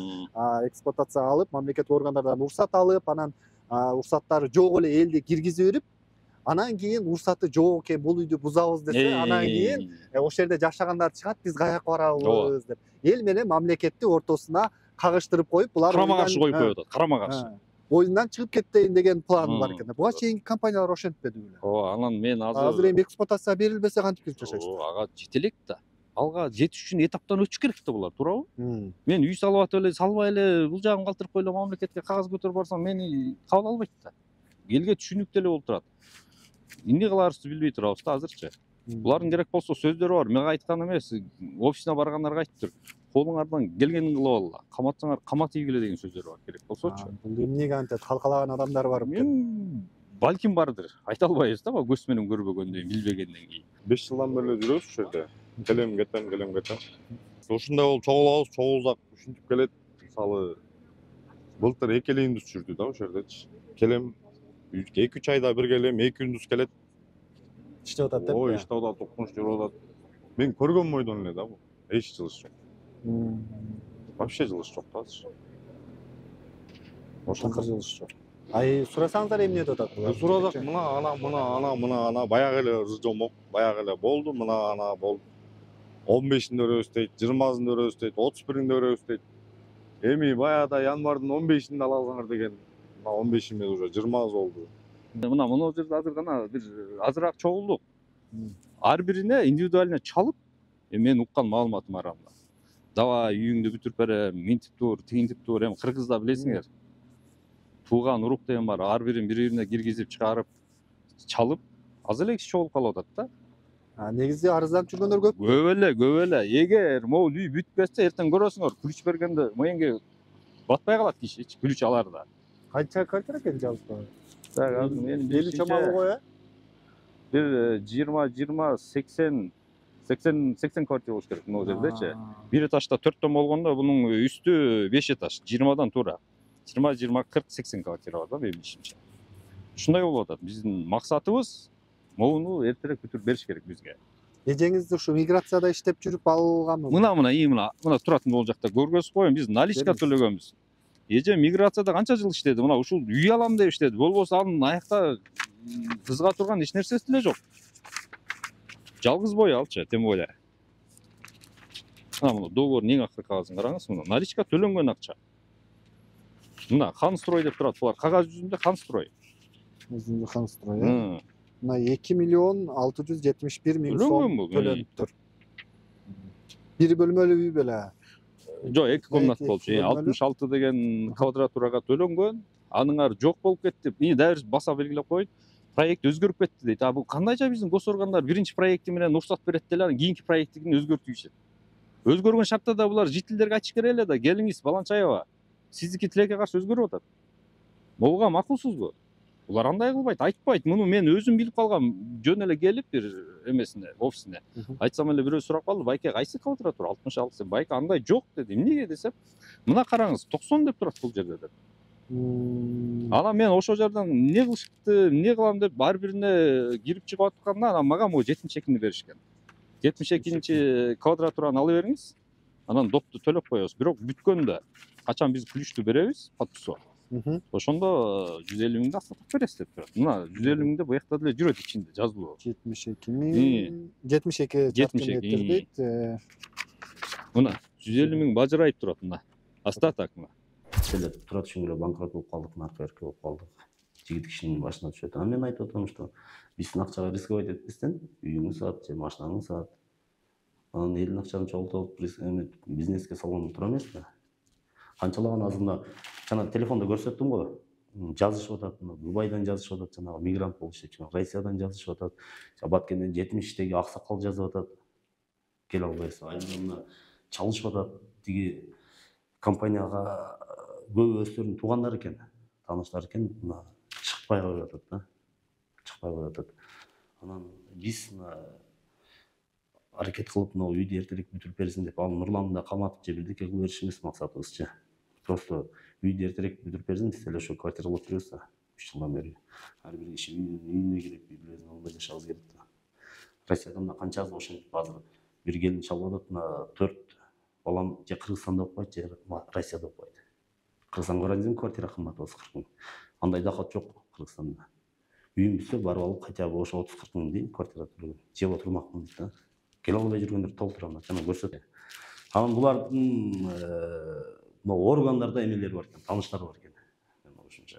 эксплуатацияга алып, мамлекеттик органдардан уруксат алып, анан уруксаттары жок эле элди киргизип берип, анан кийин уруксаты жок экен, бул үйдү бузабыз десе, анан кийин ошол жерде жашагандар чыгат, биз каяка барабыз деп. Эл менен мамлекетти ортосуна кагыштырып коюп, булар карама каршы коюп коюп атат, карама каршы. Оюндан чыгып кетейин деген план бар экен. Буга чейинки компаниялар ошентпеди беле. Анан мен азыр эми эксплуатацияга берилбесе кантип кирип жашайсыздар? Ага жете элек да. Алга жетиш үчүн этаптан өтүш керек да булар, туурабы? Мен үй салып атып эле, салбай эле, бул жагын калтырып коелу, мамлекетке кагаз көтөрүп барсам, мени кабыл албайт да. Элге түшүнүктүү эле болуп турат. Эмне кыларыбызды билбей турабыз да азырчы. Булардын керек болсо сөздөрү бар. Мага айткан эмес, офисине баргандарга айтыптыр. Колуңардан келгенин кылып алла. Каматсаңар камат ийгиле деген сөздөр бар, керек болсочу. Бул эмнеге антет калкалаган адамдар бар экен. Мен балким бардыр. Айта албайбыз да, көз менен көрбөгөндөн, билбегенден кийин. 5 жылдан бери жүрөбүз ушул жерде. Келем кетем. Ушундай болуп чогулабыз, чогулсак ушинтип келет. Мисалы былтыр 2 индус жүрдү да ошол жердечи. Келем 2-3 айда бир келем, 2 индус келет. İşte o da değil mi? Ой, işte o da tokmuş o da. Ben көргөн бойдон эле да бул. Эч жылыш жок. Вообще жылыш жок да. Ошондой жылыш жок. Ай, сурасаңыздар эмне деп атат булар? Суразак мына баягы эле жомок, баягы эле болду, мына болду. 15-inde өрөбүз дейт, 20-сында өрөбүз дейт, 31-inde өрөбүз дейт. Эми баягыда январдын 15-inde ала алсаңар деген. Мына 15-inde уже 20 болду. Мына мына жерде азыр гана бир азыраак чогулдук. Ар бирине индивидуально чалып, мен уккан маалыматым аралда. Давай үйүңдү бүтүрүп берем, минтип тур, тигинтип тур. Эми кыргызда билесиңер. Тууган урук деген бар, ар бирин бири-бирине киргизип чыгарып, чалып, аз эле киши чогулуп калып атат да. Негизи арызданып жүргөндөр көп. Көп эле. Эгер могул үй бүтүп кетсе, эртең көрөсүңөр, күлүч бергенде моеңге батпай калат киши, күлүч аларда. Канча квартира экен жалпы? Так, азыр менин Эли чамалы го, бир 80 квартира болуш керек могу жердечи. Бир этажда 4төн болгондо бунун үстү 5 этаж, 20дан туура. 20, 40, 80 квартира бар да менин билишимче. Ушундай болуп атат. Биздин максатыбыз могуну эртерээк бүтүрүп бериш керек бизге. Эжеңиз ушу миграцияда иштеп жүрүп алганбы? Мына туратын бул жакта көргөзүп коеюн. Биз наличка төлөгөнбүз. Эже миграцияда канча жыл иштеди. Мына ушул үй алам деп иштеди. Болбосо анын аякта кызга турган эч нерсеси деле жок. Жалгыз бой алчы, тем более. Мына договордун эң акыркы кагазын караңыз. Мына наличка төлөнгөн акча. Мына Ханстрой деп турат. Булар кагаз жүзүндө Ханстрой. Өзүндө Ханстрой. Мына 2 миллион 671 миң сом төлөнүптүр. Бир бөлмөлүү үй беле? Жок, 2 комнат болчу. 66 деген квадратурага төлөнгөн. Анын ары жок болуп кетти. Эми дагы баса белгилеп коеюн. Проект өзгөрүп кетти дейт. Бул кандайча биздин гос органдар биринчи проекти менен уруксат берет деле, анан кийинки проектин өзгөртүшөт. Өзгөргөн шартта булар жителдерге айтыш керек эле да, келиңиз Баланчаева, сиздики тилекке каршы өзгөрүп атат. Могуга макулсузбу? Булар андай кылбайт, айтпайт. Муну мен өзүм билип калгам. Жөн эле келип бир эмесине, офисине. Айтсам эле бирөө сурап калды. Байке кайсы квадратура? 66. Байке андай жок деди. Эмнеге десем, мына караңыз, 90 деп турат бул жерде деп. Анан мен ошол жерден эмне кылышыпты, эмне кылам деп ар бирине кирип чыгып атканда, анан мага могу 72-ни беришкен. 72-нчи квадратураны ала бериңиз. Анан допту төлөп коебуз. Бирок бүткөндө качан биз күлүчтү беребиз, подписоо. Ошондо 150 миңди астатып бересиз деп турат. Мына 150 миңди буякта деле жүрөт ичинде жазылуу. 72 миң. 72 метр дейт. Мына 150 миң бажырайып турат мына. Остаток мына. Турат үчүн эле банкрот болуп калдык, наркотик болуп калдык. Жигит кишинин башына түшөт. А мен айтып атам, что биздин акчага рисковать этпестен үйүңдү сат же машинаңды сат. Анан элдин акчасын чогултуп бизнеске салган туура эмес да. Канчалаган азырында жана телефондо көрсөттүм го. Жазышып атат, Дубайдан жазышып атат, жанагы мигрант болуп иштеп жүргөн Россиядан жазышып атат. Баткенден 70-теги аксакал жазып атат. Келе албайсыз. Айынан чалышып атат. Тиги компанияга көбү өздөрүнүн туугандары экен, тааныштары экен, мына чыкпай коюп атат да. Чыкпай коюп атат. Анан биз аракет кылып мына үйдү эртерээк бүтүрүп берсин деп, ал Нурланды да каматып же бирдеке кылып бериш эмес максатыбызчы. Просто үйдү эртерээк бүтүрүп берсин, биз эле ошо квартира алып жүрөбүз да. 3 жылдан бери ар бир киши үйүнө кирип, үй-бүлөсүнүн алдында жашагыбыз келет да. Россиядан да канча аз ошентип азыр бир келин чалып атат, мына 4 балам же Кыргызстанда окуйт, же Россияда окуйт. Кыргызстанга барган квартира кымбат 30-40 миң. Андай доход жок Кыргызстанда. Үйүм бүтсө барып алып хотя бы ошо 30-40 миң дейт квартира төлөп. Жеп отурмакмын дейт да. Келе албай жүргөндөр толтура жана көрсөт. Анан булардын органдарда эмелери бар экен, тааныштары бар экен. Мен ошончо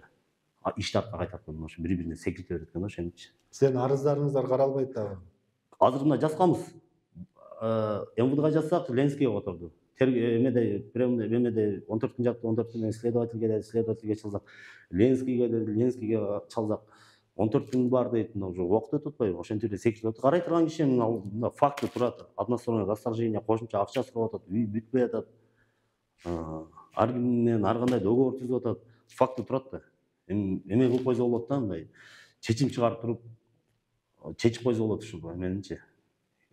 ишти артка кайтарып койдум, ошо бири-бирине секрете берет экен ошентчи. Сен арыздарыңыздар каралбайт дагы. Азыр мына жазганбыз. МВДга жазсак, Ленскийге которду. Эмеде 14-14 следовательге чалсак, Ленскийге чалсак 14 күн бар дейт, мына уже убакыт өтүп атпайбы? Ошентип эле секрет карай турган киши мына факты турат. Односторонний расторжение, кошумча акча сурап атат, үй бүтпөй атат. Ар ким менен ар кандай договор түзүп атат. Факты турат да. Эме кылып койсо болот да, мындай чечим чыгарып туруп чечип койсо болот ушу менимче.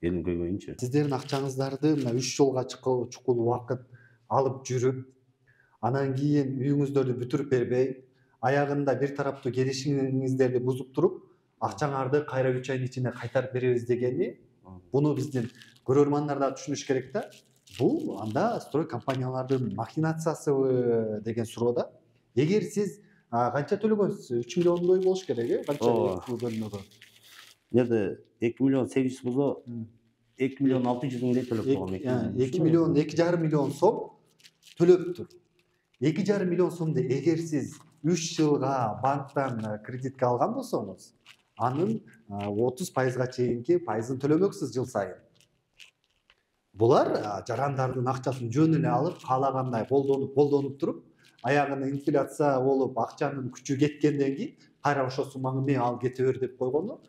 Элдин көйгөйүнчө. Сиздердин акчаңыздарды мына 3 жылга чукул убакыт алып жүрүп, анан кийин үйүңүздөрдү бүтүрүп бербей, аягында бир тараптуу келишимиңиздерди бузуп туруп, акчаңарды кайра 3 айдын ичинде кайтарып беребиз дегени, буну биздин көрөрмандар да түшүнүш керек да. Бул анда строй компаниялардын махинациясыбы деген суроо да. Эгер сиз канча төлөгөнсүз? 3 миллиондой болуш керек, э? Канча төлөгөнүгө? Нерде 2 миллион 800 болсо 2 миллион 600 миңдей төлөп койгон. 2 миллион 2,5 миллион сом төлөптүр. 2,5 миллион сомду эгер сиз 3 жылга банктан кредитке алган болсоңуз, анын 30%га чейинки пайызын төлөмөксүз жыл сайын. Булар жарандардын акчасын жөн эле алып, каалагандай колдонуп туруп, аягына инфляция болуп, акчанын күчү кеткенден кийин кайра ошо сумманы мен ал кете бер деп койгону,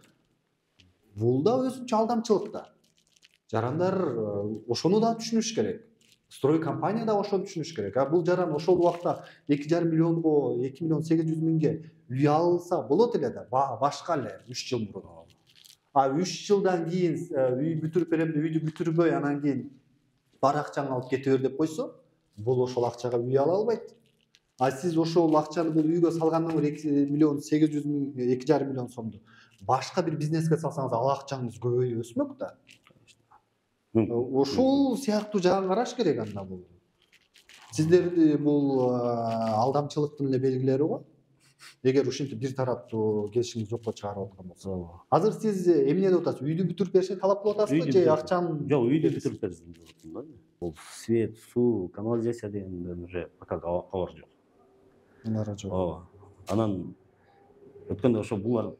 бул да өзүнчө алдамчылык да. Жарандар ошону да түшүнүш керек. Строй компания да ошону түшүнүш керек. Бул жаран ошол убакта 2,5 миллионго, 2 миллион 800 миңге үй алса болот эле да, башка эле 3 жыл мурун. 3 жылдан кийин үй бүтүрүп берем деп үйдү бүтүрбөй, анан кийин бар акчаңы алып кете бер деп койсо, бул ошол акчага үй ала албайт. Сиз ошол акчаны бул үйгө салгандан көрө 2 миллион 800 миң, 2,5 миллион сомду башка бир бизнеске салсаңыз, ал акчаңыз көбөйүп өсмөк да. Ошол сыяктуу жагын караш керек анда бул. Сиздерди бул алдамчылыктын эле белгилери го. Эгер ушинтип бир тараптуу келишимди жокко чыгарып аткан болсо. Азыр сиз эмне деп атасыз? Үйдү бүтүрүп беришин талап кылып атасызбы же акчаны? Жок, үйдү бүтүрүп берсин деп атам да. Бул свет, суу, канализация дегенден уже пока кабар жок. Унара жок. Ооба. Анан өткөндө ошо булар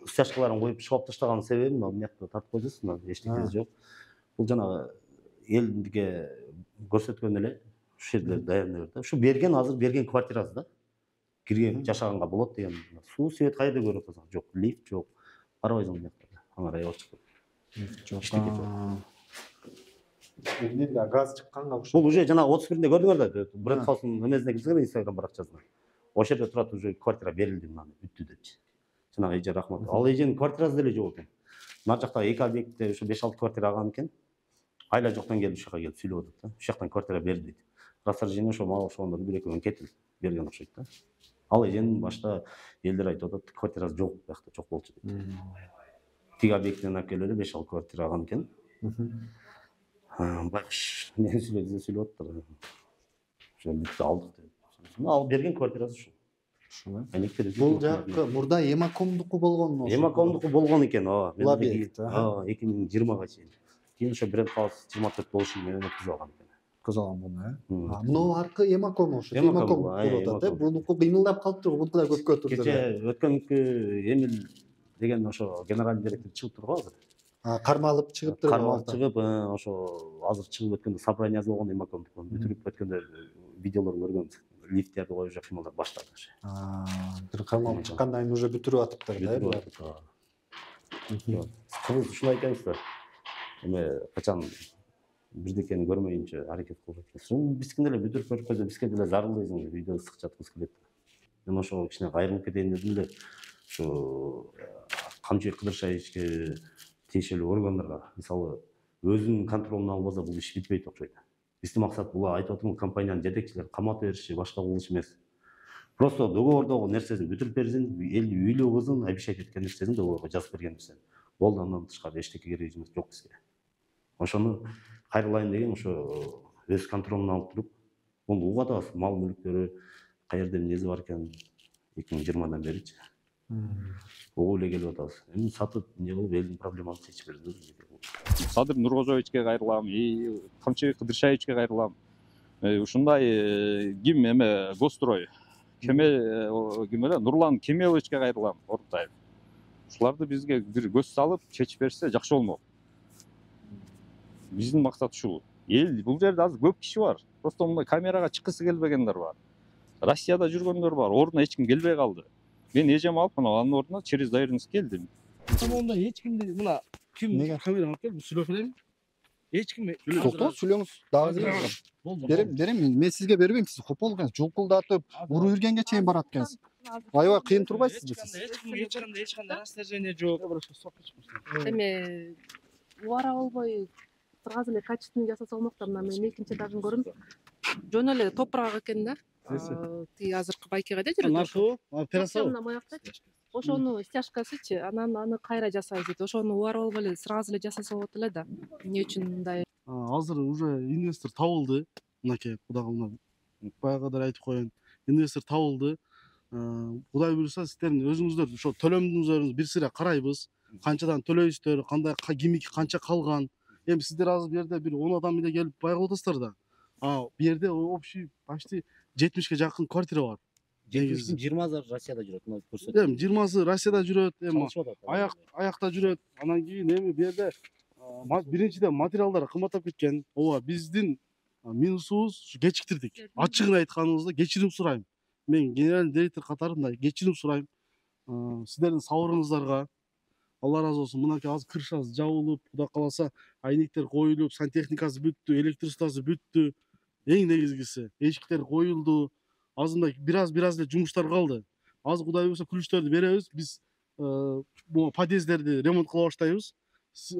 стяжкаларын коюп чыгып алып таштаган себебим мына жакта тартып койдусуз, мына эчтекеси жок. Бул жанагы элге көрсөткөн эле ушул жерде даярдай берди. Ушу берген, азыр берген квартирасы да. Кирген жашаганга болот деген. Суу, свет кайда көрүп атасың? Жок, лифт жок. Барбайсың жакта. Аңар аябай чыгып. Жок. Эмне газ чыкканга окшойт. Бул уже жанагы 31-нде көрдүңөр да, Бренд Хаустун эмесине кирсеңер, Instagram баракчасына. Ошол жерде турат, уже квартира берилди, мына бүттү депчи. Жанагы эже рахмат. Ал эженин квартирасы деле жок экен. Нар жактагы 2 объектте ушу 5-6 квартира алган экен. Айла жоктан келип ушака келип сүйлөп атат да. Ушул жактан квартира берди дейт. Рассоржение ошо мага ошондор бир-экөөнү кетил берген окшойт да. Ал эженин башта элдер айтып атат, квартирасы жок, биякта жок болчу дейт. Тиги объекттен алып келип эле 5-6 квартира алган экен. Байкуш эмне сүйлөп атыптыр. Ошо бүттү алдык деп. Ал берген квартирасы ушул. Бул жакы мурда Эмакомдуку болгон. Эмакомдуку болгон экен, ооба. Бул объект. 2020-га чейин. Кийин ошо Бренд Хаус 24 болушу менен өткүзүп алган экен. Өткүзүп алган буну, Мына аркы Эмаком ошо. Эмаком болуп атат, бунуку кыймылдап калыптыр, бунуку да көпкө турду. Кече өткөнкү Эмил деген ошо генеральный директор чыгып турган азыр. Кармалып чыгыптыр. Кармалып чыгып, ошо азыр чыгып өткөндө собраниясы болгон Эмакомдуку бүтүрүп өткөндө видеолор көргөнбүз. Лифттерди коюп уже кыймылдап баштады ошо. Бир кармалып чыккандан кийин уже бүтүрүп атыптыр да. Кыз ушулай экенсиз да. Эме качан бирдекени көрмөйүнчө аракет кылып кетесиң. Бизге деле бүтүрүп көрүп койсо, бизге деле зарыл дейсиң, үйдө ысык жаткыбыз келет. Мен ошо кичине кайрылып кетейин дедим эле. Ушу Камчыбек Кыдыршаевичке тиешелүү органдарга, мисалы, өзүнүн контролуна албаса бул иш бүтпөйт окшойт. Биздин максат бул айтып атам, компаниянын жетекчилери камап бериши, башка кылыш эмес. Просто договордогу нерсесин бүтүрүп берсин, эл үйлүү кызын обещать эткен нерсесин договорго жазып берген нерсени. Болду, андан тышкары эчтеке кереги жок бизге. Ошону кайрылайын деген ошо өз контролуна алып туруп, муну угуп атабыз, мал мүлүктөрү каерде эмнеси бар экен 2020-дан беричи. Угуп эле келип атабыз. Эми сатып эмне кылып элдин проблемасын чечип беребиз. Садыр Нуркожоевичке кайрылам, Камчыбек Кыдыршаевичке кайрылам. Ушундай ким эме Гострой, ким эле Нурлан Кемеловичке кайрылам, Ортаев. Ушуларды бизге бир көз салып чечип берсе жакшы болмок. Биздин максат ушул. Эл бул жерде азыр көп киши бар. Просто мындай камерага чыккысы келбегендер бар. Россияда жүргөндөр бар, ордуна эч ким келбей калды. Мен эжем алып мына анын ордуна через доверенность келдим. Онда эч кимди мына ким камера алып келип сүйлөп элем. Эч ким сүйлөңүз. Дагы берем, мен сизге бербейм, сиз копол экенсиз, жулкулдатып, уруу үргенге чейин барат экенсиз. Аябай кыйын турбайсызбы сиз? Эч кандай расторжение жок. Эми убара болбой сразу эле качественный жасаса болмок да. Мына мен экинчи этажын көрдүм. Жөн эле топурак экен да. Тиги азыркы байке кайда жүрөт? Наркы, терраса. Ошону стяжкасычы, анан аны кайра жасайбыз дейт. Ошону убара болбой эле сразу эле жасаса болот эле да. Эмне үчүн мындай? Азыр уже инвестор табылды. Мынакей Кудай кылмай баягыдар айтып коеюн. Инвестор табылды. Кудай буюрса сиздердин өзүңүздөр ошо төлөмүңүздөрүңүздү бир сыйра карайбыз. Канчадан төлөйсүздөр, кандай кимики канча калган. Эми сиздер азыр бу жерде бир 10 адам эле келип байкап атасыздар да. Бу жерде общий почти 70-ке жакын квартира бар. 70'in 20 Россияда жүрөт. Мына көрсөт. Эми 20сы Россияда жүрөт, эми Чалышып атат. аякта жүрөт. Анан кийин эми бу жерде биринчиден материалдар кымбаттап кеткен. Ооба биздин минусубуз ушу кечиктирдик. Ачыгын айтканыбызда кечирим сурайм. Мен генеральный директор катарында кечирим сурайм. Сиздердин сабырыңыздарга Алла разы болсун. Мынакей азыр крышасы жабылып, Кудай кааласа айнектер коюлуп, сантехникасы бүттү, электричествосы бүттү. Эң негизгиси эшиктер коюлду. Азыр мындай бир аз эле жумуштар калды. Азыр Кудай буюрса күлүштөрдү беребиз. Биз бу подъездерди ремонт кыла баштайбыз.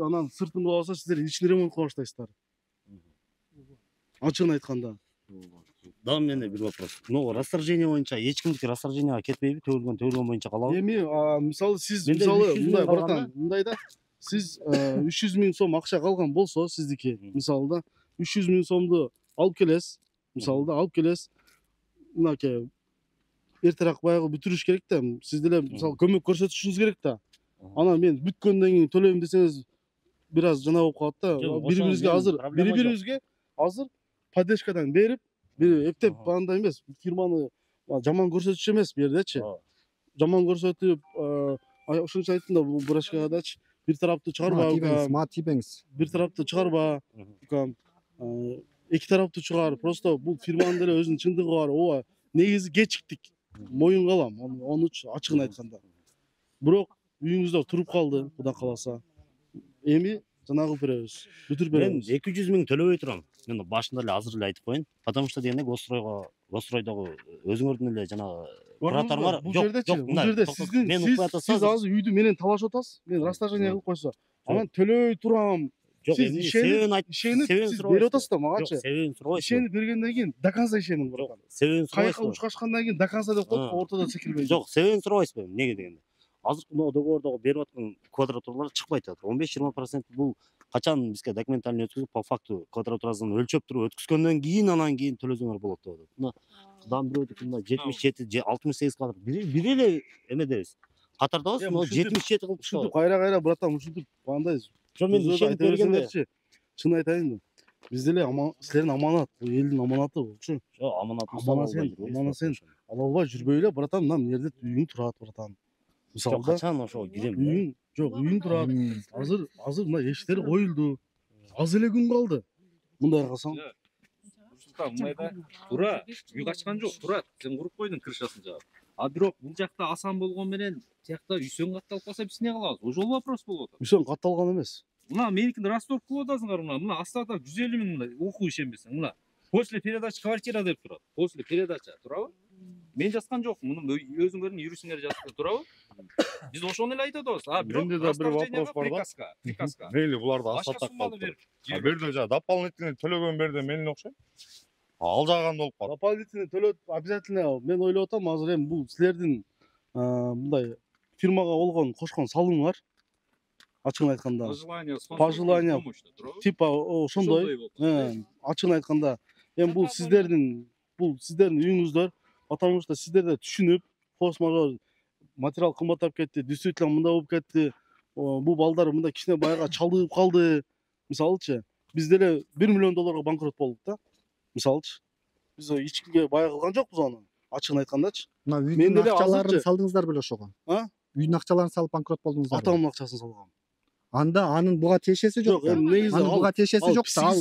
Анан сыртын болсо сиздер ичин ремонт кыла баштайсыздар. Ачыгын айтканда. Да, менде бир вопрос. Ну, расторжение боюнча эч кимдики расторженияга кетпейби? Төгүлгөн боюнча калабы? Эми мисалы сиз Менде мисалы 300 мындай миң калган братан, мындай да сиз 300 миң сом акча калган болсо сиздики мисалы да 300 миң сомду алып келесиз. Мисалы да алып келесиз. Мынакей эртерээк баягы бүтүрүш керек да. Сиз деле мисалы көмөк көрсөтүшүңүз керек да. Анан мен бүткөндөн кийин төлөйм десеңиз бир аз жана болуп калат да. Бири-бирибизге азыр поддержкадан берип, бир эптеп андай эмес, фирманы жаман көрсөтүш эмес бу жердечи. Жаман көрсөтүп, ошончо айттым да бул брашкадачы бир тараптуу чыгарба. Мага тийбеңиз. Бир тараптуу чыгарба. Эки тараптуу чыгар. Просто бул фирманын деле өзүнүн чындыгы бар. Ооба, негизи кечиктик. Моюнга алам. Онучу ачыгын айтканда. Бирок үйүңүздө туруп калды, Кудай кааласа. Эми жанагы беребиз. Бүтүрүп Мен беребиз. 200 миң төлөбөй турам. Мен башында эле азыр эле айтып коеюн. Потому что дегенде Гостройдогу өзүңөрдүн эле жанагы куратор бар. Бул жерде сиз азыр үйдү менен талашып атасыз. Мен расторжение кылып койсо. Анан төлөбөй турам. Жок, Сиз ишенип берип атасыз да магачы. Себебин сурабайсыз. Ишенип бергенден кийин до конца ишеним братан. Себебин сурабайсыз. Кайыкка учкашкандан кийин до конца деп коюп ортодо секирбей. Жок, себебин сурабайсызбы? Эмнеге дегенде? Азыркы мына договордогу берип аткан квадратуралар чыкпай атат. 15-20% бул качан бизге документально өткүзүп, по факту квадратурасын өлчөп туруп өткүзгөндөн кийин анан кийин төлөсөңөр болот деп атат. Мына кыдан бирөөдүкү мына 77, 68 квадрат. Бир эле эмедебиз. Катардабыз, мына 77 кылып ушинтип кайра братан ушинтип андай. Жо мен ишенип бергенде чын айтайынбы? Биз деле силердин аманат, бул элдин аманаты болчу. Жо, аманат сен ала албай жүрбөй эле братан, мына жерде үйүң турат братан. Мисалы качан ошого кирем? Үйүң, жок, үйүң турат. Азыр мына эшиктер коюлду. Аз эле күн калды. Мындай кылсаң. Мындайда тура, үй качкан жок, турат. Сен куруп койдуң крышасын жаап. А бирок бул жакта асан болгон менен тиякта үйсөң катталып калса биз эмне кылабыз? Ошол вопрос болуп атат. Үйсөң катталган эмес. Мына меникини расторг кылып атасыңар мына астада 150 миң мына окуу ишенбесең мына. После передачи квартира деп турат. После передача турабы? Мен жазган жокмун. Муну өзүңөрдүн юристиңер жазып турабы? Биз ошону эле айтып атабыз. А бирок расторжение приказка. Мейли буларды асаттак калып. Берде жа дополнительный төлөгөн берде мени окшойт. Ал жаган болуп калат. Дополнительный төлөп обязательно мен ойлоп атам азыр эми бул силердин мындай фирмага болгон кошкон салымыңар. Ачыгын айтканда. Пожелание. Типа ошондой. Ачыгын айтканда эми бул сиздердин үйүңүздөр. Потому что сиздерде түшүнүп, форс-мажор материал кымбаттап кетти, действительно мындай болуп кетти. Бул балдар мындай кичине баягы чалдыгып калды. Мисалычы, биз деле $1 миллион банкрот болдук да. Мисалычы. Биз эч кимге бая кылган жокпуз аны. Ачыгын айткандачы. Мына үйдүн акчаларын салдыңыздар беле ошого? Үйдүн акчаларын салып банкрот болдуңуздар. Атамдын акчасын салгам. Анда анын буга тиешеси жок. Анын буга тиешеси жок да.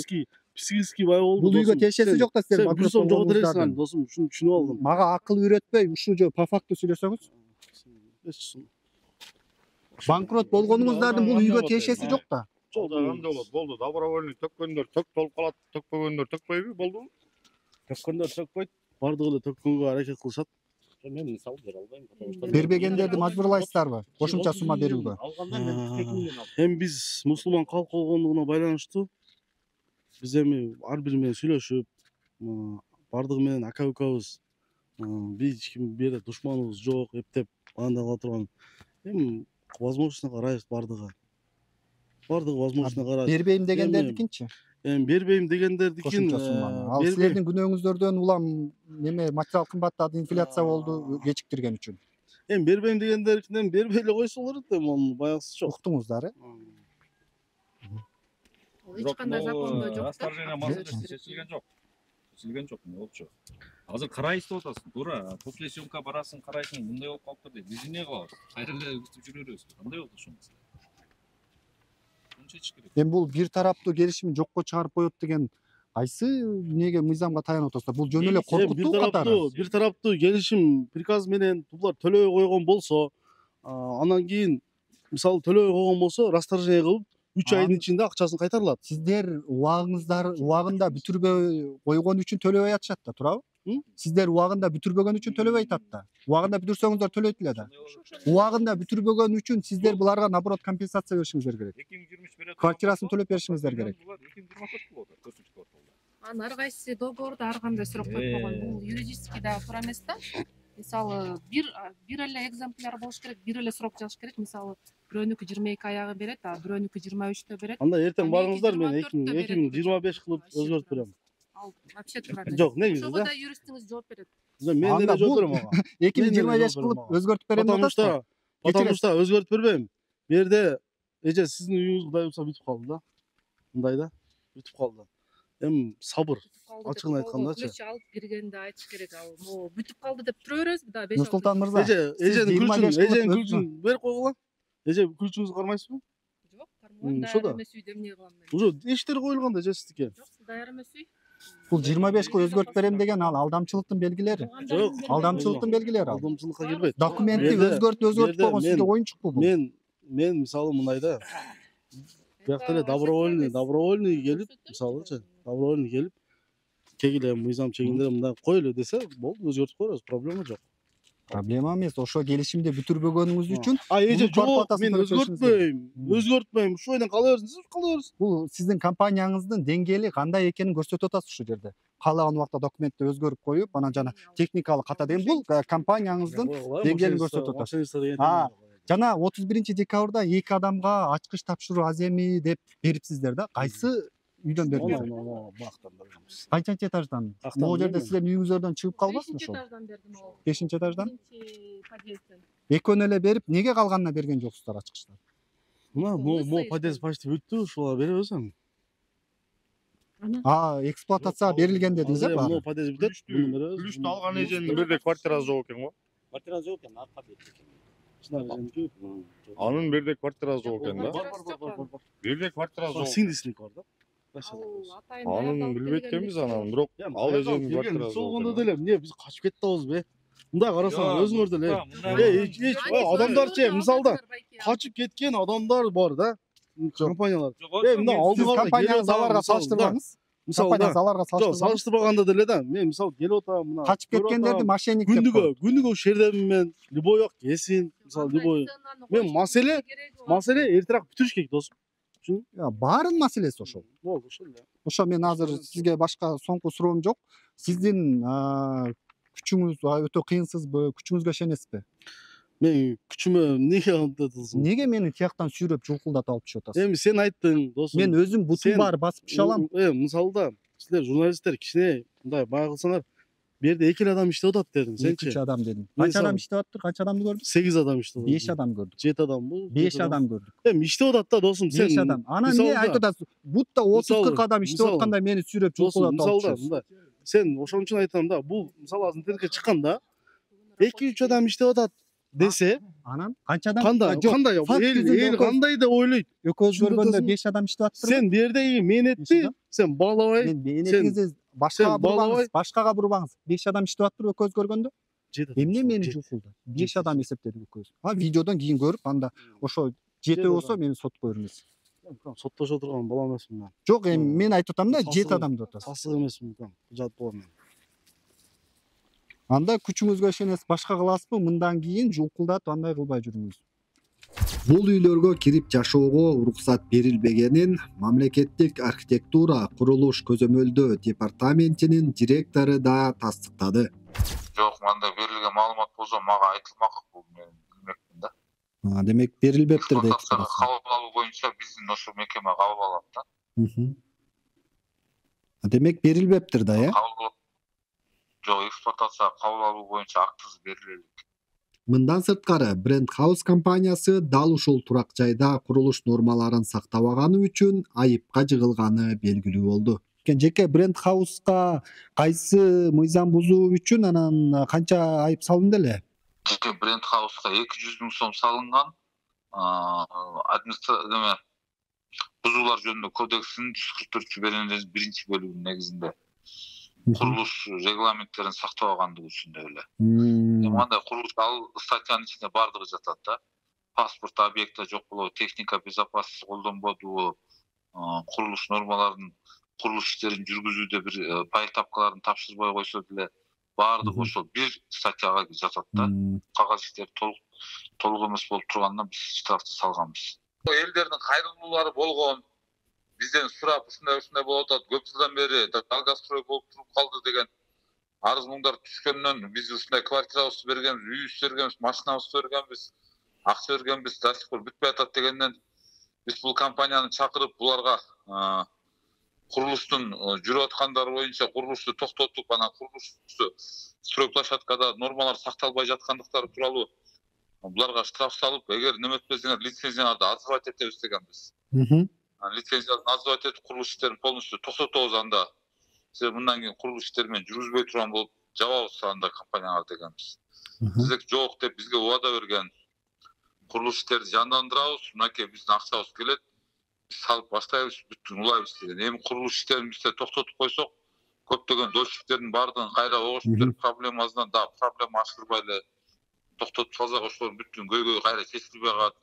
Психический бай болду. Бул үйгө тиешеси жок да силер банкрот болдуңуздар. Досум, ушуну түшүнүп алдым. Мага акыл үйрөтпөй, ушу жо по факту сүйлөсөңүз. Банкрот болгонуңуздардын бул үйгө тиешеси жок да. Жок, кандай болот? Болду. Добровольный төккөндөр төк толуп калат, төкпөгөндөр төкпөйбү? Болдубу? Төккөндөр төкпөйт. Бардыгы эле төккөнгө аракет кылышат. Мен мисал бере албайм. Бербегендерди мажбурлайсыздарбы? Кошумча сумма берүүгө. Эми биз мусулман калк болгондугуна байланыштуу биз эми ар бири менен сүйлөшүп, бардыгы менен ака укабыз, биз эч ким бир душманыбыз жок, эптеп андай кыла турган. Эми возможностуна карайбыз бардыгы. Бардыгы возможностуна карайбыз. Бербейм дегендердикинчи? Эми бербейм дегендердикин. Ал силердин күнөөңүздөрдөн улам неме материал кымбаттады, инфляция болду кечиктирген үчүн. Эми бербейм дегендердикин бербей эле койсо болот эми анын баягысы жок. Уктуңуздар, Эч кандай закондо жок. Расторжение маселеси чечилген жок. Түзүлген жок, не болчу? Азыр карайсыз деп атасың, туура. После съемка барасың, карайсың, мындай болуп калыптыр деп. Биз эмне кылабыз? Кайра эле күтүп жүрөбүз. Кандай болду ошо маселе? Муну чечиш керек. Эми бул бир тараптуу келишим жокко чыгарып коет деген кайсы эмнеге мыйзамга таянып атасыздар? Бул жөн эле коркутуу катары. Бир тараптуу келишим приказ менен булар төлөбөй койгон болсо, анан кийин мисалы төлөбөй койгон болсо, расторжение кылып 3 айдын ичинде акчасын кайтарылат. Сиздер убагында бүтүрбөй койгон үчүн төлөбөй атышат да, туурабы? Сиздер убагында бүтүрбөгөн үчүн төлөбөй атат да. Убагында бүтүрсөңүздөр төлөйт эле да. Убагында бүтүрбөгөн үчүн сиздер буларга наоборот компенсация беришиңиздер керек. 2023 Квартирасын төлөп беришиңиздер керек. 2024 болот, 4-чү кварталда. Анын ар кайсы договордо ар кандай сурак коюп койгон. Бул юридический да туура эмес да. Мисалы бир эле экземпляр болуш керек, бир эле срок жазыш керек. Мисалы бирөөнүкү 22 аягы берет, а бирөөнүкү 23-тө берет. Анда эртең барыңыздар, мен 2025 кылып өзгөртүп берем. Ал вообще туура. Жок, негизи Ошого да. да юристиңиз жооп берет. Мен деле жооп берем ага. 2025 кылып өзгөртүп берем деп атасызбы? Потому что өзгөртүп бербейм. Бу жерде эже сиздин үйүңүз Кудай буйрса бүтүп калды да. Мындай да, бүтүп калды. Эми сабыр. Ачыгын айткандачы. Ключ алып киргенде айтыш керек. Ал могу бүтүп калды деп тура беребизби да 5-6. Нурсултан мырза, Эженин ключун берип койгула. Эже ключуңузду кармайсызбы? Жок, кармаган. Ошо да. Эмес үйдө эмне кылам мен? Уже эштер коюлган да эже сиздики. Жок, сиз даяр эмес үй. бул 25 өзгөртүп берем деген ал алдамчылыктын белгилери. Жок, Алдамчылыктын белгилери ал. Алдамчылыкка кирбейт. Документти өзгөртүп койгон сизге оюнчук бул. Мен мисалы мындай да. Биякта эле добровольный келип, мисалычы, добровольный келип кегиле мыйзам чегиндере мындай коелу десе, болду, өзгөртүп коебуз, проблема жок. Проблема эмес, ошо келишимди бүтүрбөгөнүңүз үчүн эже жок, мен өзгөртпөйм. Ушу менен кала берсин, сиз кала берсин. Бул сиздин компанияңыздын деңгээли кандай экенин көрсөтүп атасыз ушул жерде. Каалаган убакта документти өзгөрүп коюп, анан жана техникалык ката деген бул компанияңыздын деңгээлин көрсөтүп атат. Жана 31-декабрда 2 адамга ачкыч тапшыруу аземи деп берипсиздер да. Кайсы үйдөн бердиңиз? Бактан бердим. Канчанчы этаждан? Могу жерде силердин үйүңүздөрдөн чыгып калбасын ошол? 5-этаждан бердим ал. 5-этаждан? 1-подъездден. Экөөнү эле берип, эмнеге калганына берген жоксуздар ачкычтар? Мына подъезд почти бүттү, ушуга беребиз эми. Эксплуатацияга берилген дедиңиз э? Мына подъезд бүтөт, буну беребиз. Плюсту алган эженин бирде квартирасы жок экен го. Квартирасы жок экен, арка бет экен. Анын бирде квартирасы жок экен да. Бирде квартирасы жок. Сиңдисиники бар да. Анын билбейт экенбиз анан, бирок ал эженин квартирасы жок. Болгондо деле эмне биз качып кетип атабызбы? Мындай карасаң өзүңөр деле. Адамдарчы, мисалда качып кеткен адамдар бар да. Компаниялар. Мына алдыга компанияңыз аларга салыштырбаңыз. Компанияңыз аларга салыштырбаңыз. Салыштырбаганда деле да. Мен мисалы келип атам, мына качып кеткендерди мошенник деп коет. Күнүгө ушул жердемин мен. Любой жок кесин, мисалы любой. Мен маселе эртерээк бүтүрүш керек досум. Баарын маселеси ошол. Болду, ошол эле. Ошо мен азыр сизге башка соңку суроом жок. Сиздин күчүңүз өтө кыйынсызбы? Күчүңүзгө ишенесизби? Мен күчүмө эмнеге антатылсың? Неге мени тияктан сүйрөп жулкулдатып алып түшүп атасыз? Эми сен айттың, досум. Мен өзүм бутум бар басып түшө алам. Мисалда силер журналисттер кичине мындай бай кылсаңар, бу жерде 2 адам иштеп атат дедим, сенчи? 3 адам дедим. Канча адам иштеп атыптыр? Канча адамды көрдүк? 8 адам иштеп атат. 5 адам көрдүк. 7 адамбы? 5 адам көрдүк. Эми иштеп атат да досум, сен. 5 адам. Анан эмне айтып атасыз? Бутта 30-40 адам иштеп атканда мени сүйрөп жулкулатып алып түшөсүз. Сен ошон үчүн айтам да, бул мисалы азыр интернетке чыкканда 2-3 адам иштеп атат десе, анан канча адам? Кандай эл кандай деп ойлойт? Экөөбүз көргөндө 5 адам иштеп атыптыр. Сен бу жердеги мээнетти сен баалабай, мен мээнетиңизди башкага бурбаңыз. 5 адам иштеп атыптыр экөөбүз көргөндө. Эмне мени жулкулда? 5 адам эсептедик экөөбүз. Видеодон кийин көрүп, анда ошо жети болсо мени сотко бериңиз. Соттошо турган бала эмесмин мен. Жок, эми мен айтып атам да, 7 адам деп атасыз. Сасык эмесмин мен. Жат болом мен. Анда күчүңүзгө ишенесиз, башка кыласызбы? Мындан кийин жулкулдатып андай кылбай жүрүңүз. Бул үйлөргө кирип жашоого уруксат берилбегенин мамлекеттик архитектура курулуш көзөмөлдөө департаментинин директору да тастыктады. Жок, мындай берилген маалымат болсо мага айтылмак, бул мен билмекмин да. Демек берилбептир дейт. Кабыл алуу боюнча биздин ошо мекеме кабыл алат да. Демек берилбептир да, э? Жок, эксплуатацияга кабыл алуу боюнча актыбыз берилели. Мындан сырткары Brand House компаниясы дал ушул турак жайда курулуш нормаларын сактабаганы үчүн айыпка жыгылганы белгилүү болду. экен. Жеке бренд хауска кайсы мыйзам бузуу үчүн анан канча айып салынды эле? Жеке бренд хауска 200 000 сом салынган. Администрация бузуулар жөнүндө кодексинин 144 биринчи бөлүгүнүн негизинде курулуш регламенттерин сактабагандыгы үчүн эле. Мындай курулуш ал статьянын ичинде бардыгы жатат да. Паспорт объекти жок болобу, техника безопасности колдонбодубу, курулуш нормаларын, курулуш иштерин жүргүзүүдө бир пайтапкаларын тапшырбай койсо деле бардыгы ошол бир статьяга жатат да. Кагаз иштер толук эмес болуп турганынан биз штрафты салганбыз. Элдердин кайрылуулары болгон, бизден сурап ушундай болуп атат, көп жылдан бери долгострой болуп туруп калды деген арыз муңдар түшкөндөн биз ушундай квартирабызды бергенбиз, үйүбүздү бергенбиз, машинабызды бергенбиз, акча бергенбиз, до сих пор бүтпөй атат дегенден биз бул компанияны чакырып буларга курулуштун жүрүп аткандары боюнча курулушту токтотуп, анан курулушту стройплощадкада нормалар сакталбай жаткандыктары тууралуу буларга штраф салып, эгер неметпесеңер лицензияларды отзывать этебиз дегенбиз. Лицензияны отзывать этип курулуш иштерин полностью токтотобуз, анда сиз мындан кийин курулуш иштери менен жүргүзбөй турган болуп жабабыз андай компаниялар дегенбиз. Бизге жок деп бизге убада берген. Курулуш иштерди жандандырабыз, мынакей биздин акчабыз келет, биз салып баштайбыз, бүттүн улайбыз деген. Эми курулуш иштерин бизде токтотуп койсок, көптөгөн дольщиктердин баардыгын кайра огош берип проблемасынан да проблема ачтырбай эле токтотуп салсак, ошолор бүттүн көйгөй кайра чечилбей калат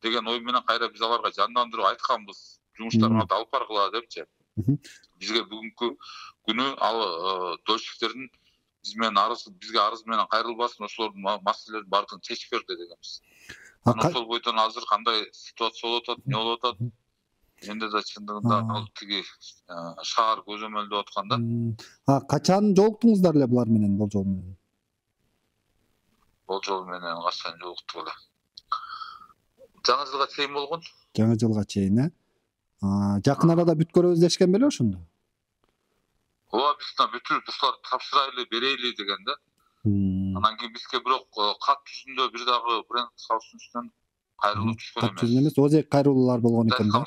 деген ой менен кайра биз аларга жандандырып айтканбыз, жумуштарыңарды алып баргыла депчи. Бизге бүгүнкү күнү ал дольщиктердин бизге арыз менен кайрылбасын, ошолордун маселелерин баардыгын чечип берди дегенбиз. Ошол бойдон азыр кандай ситуация болуп атат, эмне болуп атат? Менде да чындыгында ал тиги шаар көзөмөлдөп атканда. Качан жолуктуңуздар эле булар менен, болжол менен? Болжол менен качан жолуктук эле? Жаңы жылга чейин болгон. Жаңы жылга чейин, жакын арада бүткөрөбүз дешкен беле ошондо? Ооба, биз бүтүрүп ушуларды тапшырайлы, берейли деген да. Анан кийин бизге бирок кат жүзүндө бир дагы бренд хаустун үстүнөн кайрылуу түшкөн эмес. Кат жүзүндө эмес, озек кайрылуулар болгон экен да.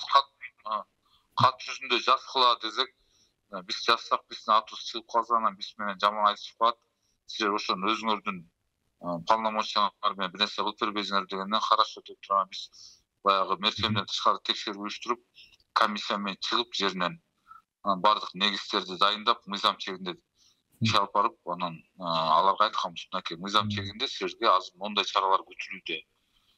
Кат жүзүндө жазгыла десек, биз жазсак биздин атыбыз чыгып калса, анан биз менен жаман айтышып калат. Силер ошону өзүңөрдүн полномочияңар менен бир нерсе кылып бербейсиңер дегенден хорошо деп турган биз баягы меркемден тышкары текшерүү уюштуруп, комиссия менен чыгып жеринен бардык негиздерди дайындап, мыйзам чегинде иш алып барып, анан аларга айтканбыз, мынакей мыйзам чегинде силерге азыр мондай чаралар күтүлүүдө.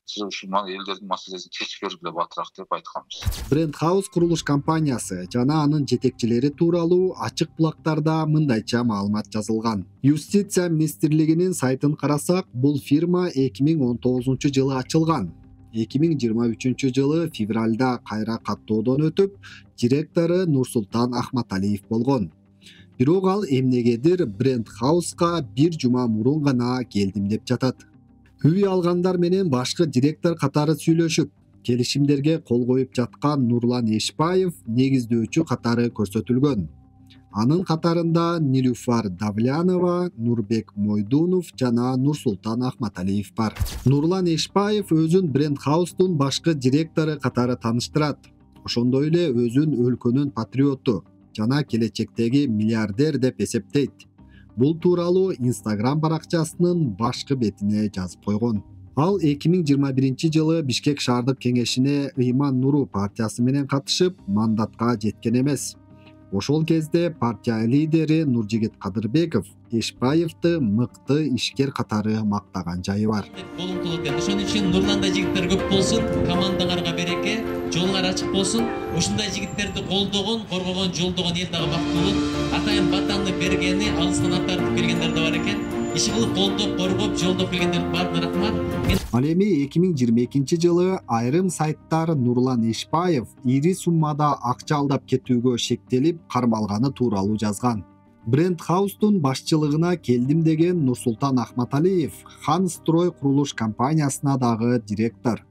Силер ушул элдердин маселесин чечип бергиле батыраак деп айтканбыз. Бренд хаус курулуш компаниясы жана анын жетекчилери тууралуу ачык булактарда мындайча маалымат жазылган. Юстиция министрлигинин сайтын карасак, бул фирма 2019-жылы ачылган. 2023-жылы февралда кайра каттоодон өтүп, директору Нурсултан Ахматалиев болгон. Бирок ал эмнегедир бренд хауска бир жума мурун гана келдим деп жатат. Үй алгандар менен башкы директор катары сүйлөшүп, келишимдерге кол коюп жаткан Нурлан Эшбаев негиздөөчү катары көрсөтүлгөн. Анын катарында Нилюфар Давлянова, Нурбек Мойдунов жана Нурсултан Ахматалиев бар. Нурлан Эшбаев өзүн бренд хаустун башкы директору катары тааныштырат. Ошондой эле өзүн өлкөнүн патриоту жана келечектеги миллиардер деп эсептейт. Бул тууралуу Instagram баракчасынын башкы бетине жазып койгон. Ал 2021-жылы Бишкек шаардык кеңешине Ыйман Нуру партиясы менен катышып, мандатка жеткен эмес. Ошол кезде партия лидери Нуржигит Кадырбеков Эшбаевди мыкты ишкер катары мактаган жайы бар. Ошон үчүн Нурланда жигиттер көп болсун, командаңарга береке, жолуңар ачык болсун. Ушундай жигиттерди колдогон, коргогон, жолдогон эл дагы бактылуу. Атайын батаңды бергени, алыстан ат тартып келгендер да бар экен. Иши кылып колдоп, коргоп, жолдоп келгендерге баардыгына рахмат. Ал эми 2022-жылы айрым сайттар Нурлан Эшбаев ири суммада акча алдап кетүүгө шектелип кармалганы тууралуу жазган. Бренд хаустун башчылыгына келдим деген Нурсултан Ахматалиев Хан Строй курулуш компаниясына дагы директор.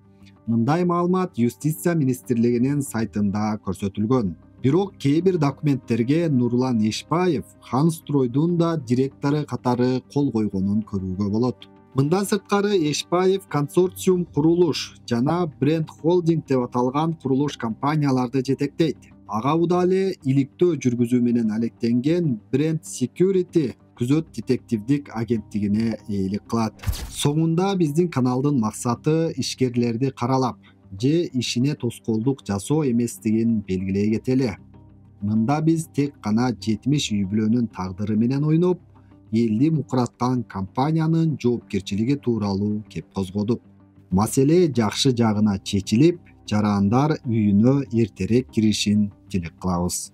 Мындай маалымат Юстиция министрлигинин сайтында көрсөтүлгөн. Бирок кээ бир документтерге Нурлан Эшбаев Хан Стройдун да директору катары кол койгонун көрүүгө болот. Мындан сырткары Эшбаев консорциум курулуш жана бренд холдинг деп аталган курулуш компанияларды жетектейт. ага буда эле иликтөө жүргүзүү менен алектенген Brand Security күзөт детективдик агенттигине ээлик кылат. Соңунда биздин каналдын максаты ишкерлерди каралап же ишине тоскоолдук жасоо эместигин белгилей кетели. Мында биз тек гана 70 үй бүлөнүн тагдыры менен ойноп, элди мукураткан компаниянын жоопкерчилиги тууралуу кеп козгодук. Маселе жакшы жагына чечилип, жарандар үйүнө эртерээк киришин тилек кылабыз.